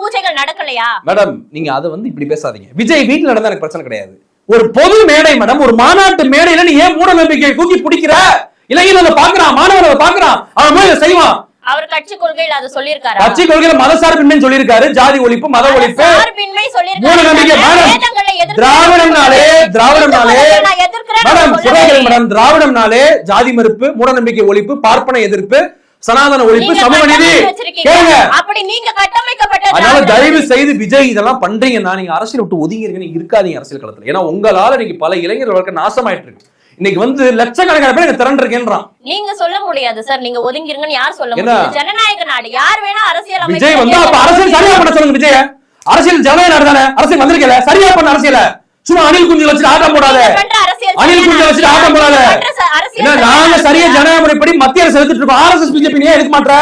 பூஜைகள் நடக்கலையா மேடம்? நீங்க அதை வந்து இப்படி பேசாதீங்க. விஜய் வீட்டுல நடந்தா எனக்கு பிரச்சனை கிடையாது. ஒரு பொது மேடை மேடம், ஒரு மாநாட்டு மேடையில நீ ஏன் மூட நம்பிக்கையை தூக்கி பிடிக்கிற? இளைஞர்களை பாக்குறான், மாணவர்களை பாக்குறான், அவன் போய் செய்வான். அவர் கட்சி கொள்கையில அது சொல்லிருக்காரு. கட்சி கொள்கையில மதசார்பின்மை சொல்லிருக்காரு, ஜாதி ஒழிப்பு, மத ஒழிப்பு, மூட நம்பிக்கை. திராவிடம்னாலே ஜாதி மறுப்பு, மூட நம்பிக்கை ஒழிப்பு, பார்ப்பன எதிர்ப்பு, சனாதன ஒழிப்பு, சமூக நீதி. அதனால தயவு செய்து விஜய் இதெல்லாம் பண்றீங்கன்னா நீங்க அரசியல் விட்டு ஒதுங்கி இருக்காதீங்க அரசியல் களத்துல. ஏன்னா உங்களால நீங்க பல இளைஞர்கள் வாழ்க்கை நாசமாயிட்டு இருக்கு. இன்னைக்கு வந்து லட்சக்கணக்கான பேர் திரண்டு இருக்கேன்றான். நீங்க சொல்ல முடியாது சார், நீங்க ஒதுங்கிருங்கன்னு யார் சொல்ல முடியும்? ஜனநாயக நாடு, யார் வேணா அரசியல் விஜய் வந்து அப்ப அரசியல் சரியா பண்ண சொல்லுங்க. விஜய் அரசியல் ஜனநாயக நாடு தானே, அரசியல் வந்திருக்கல, சரியா பண்ண அரசியல சும்மா அணில் குஞ்சு வச்சுட்டு ஆட்டம் போடாத. அணில் குஞ்சு வச்சுட்டு ஆட்டம் போடாத. நாங்க சரியா ஜனநாயக முறைப்படி மத்திய அரசு எடுத்துட்டு இருக்கோம். ஆர்எஸ்எஸ் பிஜேபி ஏன் எதுக்கு மாற்ற?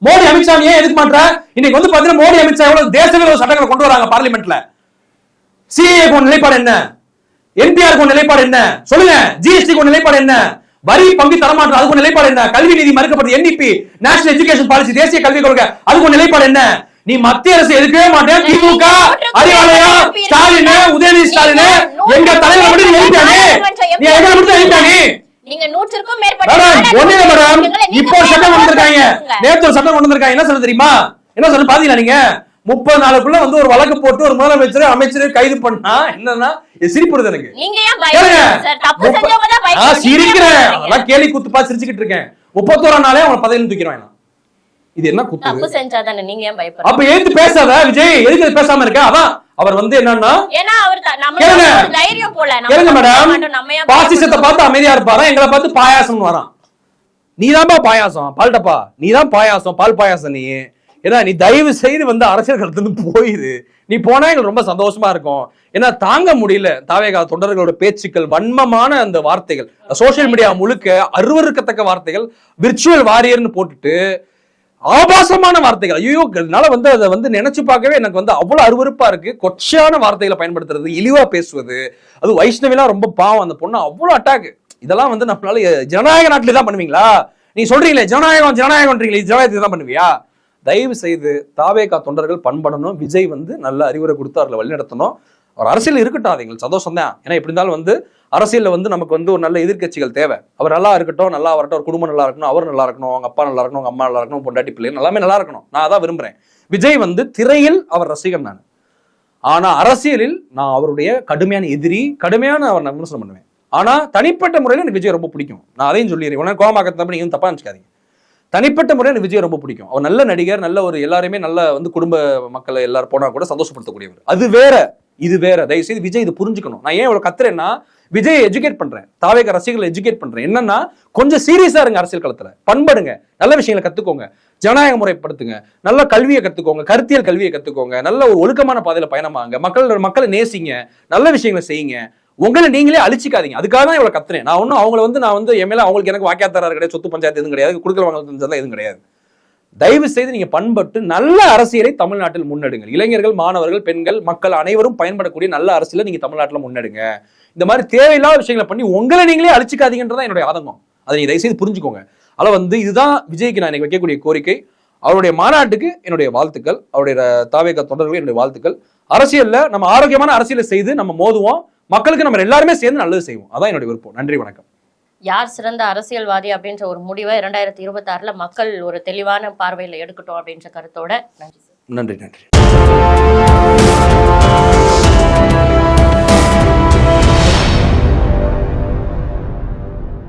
மோடி அமித்ஷா ஏன் எதுக்கு மாற்ற? இன்னைக்கு வந்து பாத்தீங்கன்னா மோடி அமித்ஷா எவ்வளவு தேச விரோத சட்டங்களை கொண்டு வராங்க பார்லிமெண்ட்ல. சிஏ கொண்ட நிலைப்பாடு என்ன? என்பிஆர் கொண்ட நிலைப்பாடு என்ன? சொல்லுங்க. ஜிஎஸ்டி கொண்ட நிலைப்பாடு என்ன? வரி பங்கு தரமாற்றம் அதுக்கு நிலைப்பாடு என்ன? கல்வி நிதி மறுக்கப்பட்டது, என்இபி நேஷனல் எஜுகேஷன் பாலிசி தேசிய கல்விக் கொள்கை அதுக்கு நிலைப்பாடு என்ன? நீ மத்திய அரசு எதுக்கவே மாட்டேன். திமுக, அறிவாலயம், ஸ்டாலின், உதயநிதி ஸ்டாலின் எங்க தலைவர் மட்டும் எழுதிட்டானே. நீ எங்க மட்டும் எழுதிட்டானே. நீங்க 100க்கும் மேற்பட்ட ஒண்ணே மேடம் இப்போ சட்டம் கொண்டு வந்திருக்காங்க. நேத்து ஒரு சட்டம் கொண்டு வந்திருக்காங்க. என்ன சொல்ல தெரியுமா? என்ன சொல்ல பாத்தீங்களா நீங்க? 30 நாளுக்குள்ள வந்து ஒரு வழக்கு போட்டு ஒரு முதலமைச்சர் அமைச்சர் கைது பண்ணா என்னன்னா சிரிப்புடுது எனக்கு. நீங்க ஏன் பயப்படுறீங்க சார்? தப்பு செஞ்சவங்க தான் பயப்படுறீங்க. சிரிக்கிறேன். நான் கேலி குத்துப்பா சிரிச்சிட்டு இருக்கேன். 31 நாளே அவன் பதவியில தூக்கிடுவாங்க. இது என்ன குத்து? தப்பு செஞ்சாதானே நீங்க ஏன் பயப்படுறீங்க? அப்ப ஏத்து பேசாத விஜய், எதுக்கு பேசாம இருக்க? அதான் அவர் வந்து என்னன்னா ஏன்னா அவர் நம்ம தைரியம் போல கேளுங்க மேடம். பாசிசத்தை பார்த்து அமைதியா இருப்பாரா, எங்களை பார்த்து பாயாசம்னு வரான். நீதான்பா பாயாசம், பால்டப்பா நீதான் பாயாசம், பால் பாயாசம் நீ. ஏன்னா நீ தயவு செய்து வந்து அரசியல் களத்துல போயிரு. நீ போனா எங்களுக்கு ரொம்ப சந்தோஷமா இருக்கும். ஏன்னா தாங்க முடியல தாவேகா தொண்டர்களோட பேச்சுக்கள், வன்மமான அந்த வார்த்தைகள், சோசியல் மீடியா முழுக்க அருவருக்கத்தக்க வார்த்தைகள், விர்ச்சுவல் வாரியர்னு போட்டுட்டு ஆபாசமான வார்த்தைகள். ஐயோ, என்னால வந்து அதை வந்து நினைச்சு பார்க்கவே எனக்கு வந்து அவ்வளவு அருவருப்பா இருக்கு. கொச்சையான வார்த்தைகளை பயன்படுத்துறது, இழிவா பேசுவது, அது வைஷ்ணவிலாம் ரொம்ப பாவம். அந்த பொண்ணு அவ்வளவு அட்டாக். இதெல்லாம் வந்து நம்மளால ஜனநாயக நாட்டிலே தான் பண்ணுவீங்களா? நீ சொல்றீங்களே ஜனநாயகம் ஜனநாயகம்ன்றீங்களே, ஜனநாயகத்தை தான் பண்ணுவியா? தயவு செய்து தாவேகா தொண்டர்கள் பண்படணும். விஜய் வந்து நல்ல அறிவுரை கொடுத்து அவர்களை வழிநடத்தணும். அவர் அரசியல் இருக்கட்டும், அது எங்களுக்கு சந்தோஷம் தான். ஏன்னா எப்படி இருந்தாலும் வந்து அரசியல்ல வந்து நமக்கு வந்து ஒரு நல்ல எதிர்க்கட்சிகள் தேவை. அவர் நல்லா இருக்கட்டும், நல்லா வரட்டும், ஒரு குடும்பம் நல்லா இருக்கணும், அவர் நல்லா இருக்கணும், அவங்க அப்பா நல்லா இருக்கணும், அவங்க அம்மா நல்லா இருக்கணும், பொண்டாட்டி பிள்ளைங்க எல்லாமே நல்லா இருக்கணும். நான் அதான் விரும்புறேன். விஜய் வந்து திரையில் அவர் ரசிகன் நான். ஆனா அரசியலில் நான் அவருடைய கடுமையான எதிரி, கடுமையான அவர் நான் விமர்சனம் பண்ணுவேன். ஆனா தனிப்பட்ட முறையில் எனக்கு விஜய் ரொம்ப பிடிக்கும். நான் அதையும் சொல்லிடுறேன். கோமாக்கத்தை நீங்க தப்பா நினைச்சுக்காதீங்க. தனிப்பட்ட முறையில் எனக்கு விஜய் ரொம்ப பிடிக்கும். அவர் நல்ல நடிகர், நல்ல ஒரு எல்லாருமே நல்ல வந்து குடும்ப மக்களை எல்லாரும் போனா கூட சந்தோஷப்படுத்தக்கூடியவர். அது வேற, இது வேற. தயவு செய்து விஜய் இது புரிஞ்சுக்கணும். நான் ஏன் இவ்வளவு கத்துறேன்னா, விஜய் எஜுகேட் பண்றேன், தாவேக ரசிகர்களை எஜுகேட் பண்றேன். என்னன்னா கொஞ்சம் சீரியஸா இருங்க, அரசியல் களத்துல பண்படுங்க, நல்ல விஷயங்களை கத்துக்கோங்க, ஜனநாயக முறைப்படுத்துங்க, நல்ல கல்வியை கத்துக்கோங்க, கருத்தியல் கல்வியை கத்துக்கோங்க, நல்ல ஒரு ஒழுக்கமான பாதையில பயணமாங்க, மக்களை நேசிங்க, நல்ல விஷயங்களை செய்யுங்க, உங்களை நீங்களே அழிச்சிக்காதீங்க. அதுக்காக தான் இவ்வளவு கத்துறேன். நான் ஒன்னும் அவங்களை வந்து நான் வந்து என் மேல அவங்களுக்கு எனக்கு வாக்கியாத்தாரர் கிடையாது, சொத்து பஞ்சாயத்து எதுவும் கிடையாது, குடுக்கல் வாங்கல் எதுவும் கிடையாது. தயவு செய்து நீங்க பண்பட்டு நல்ல அரசியலை தமிழ்நாட்டில் முன்னெடுங்க. இளைஞர்கள், மாணவர்கள், பெண்கள், மக்கள் அனைவரும் பயன்படக்கூடிய நல்ல அரசியலை நீங்க தமிழ்நாட்டில் முன்னெடுங்க. இந்த மாதிரி தேவையில்லாத விஷயங்களை பண்ணி உங்களை நீங்களே அழிச்சிக்காதீங்கன்றதான் என்னுடைய ஆதங்கம். அதை நீங்க தயவு செய்து புரிஞ்சுக்கோங்க. அதில் வந்து இதுதான் விஜய்க்கு நான் எனக்கு வைக்கக்கூடிய கோரிக்கை. அவருடைய மாநாட்டுக்கு என்னுடைய வாழ்த்துக்கள், அவருடைய தாவேகா தொண்டர்களுக்கு என்னுடைய வாழ்த்துக்கள். அரசியல்ல நம்ம ஆரோக்கியமான அரசியலை செய்து நம்ம மோதுவோம், மக்களுக்கு நம்ம எல்லாருமே சேர்ந்து நல்லது செய்வோம். அதான் என்னுடைய விருப்பம். நன்றி, வணக்கம். யார் சிறந்த அரசியல்வாதி அப்படின்ற ஒரு முடிவை 2026 மக்கள் ஒரு தெளிவான பார்வையில எடுக்கட்டும் அப்படின்ற கருத்தோட நன்றி. நன்றி.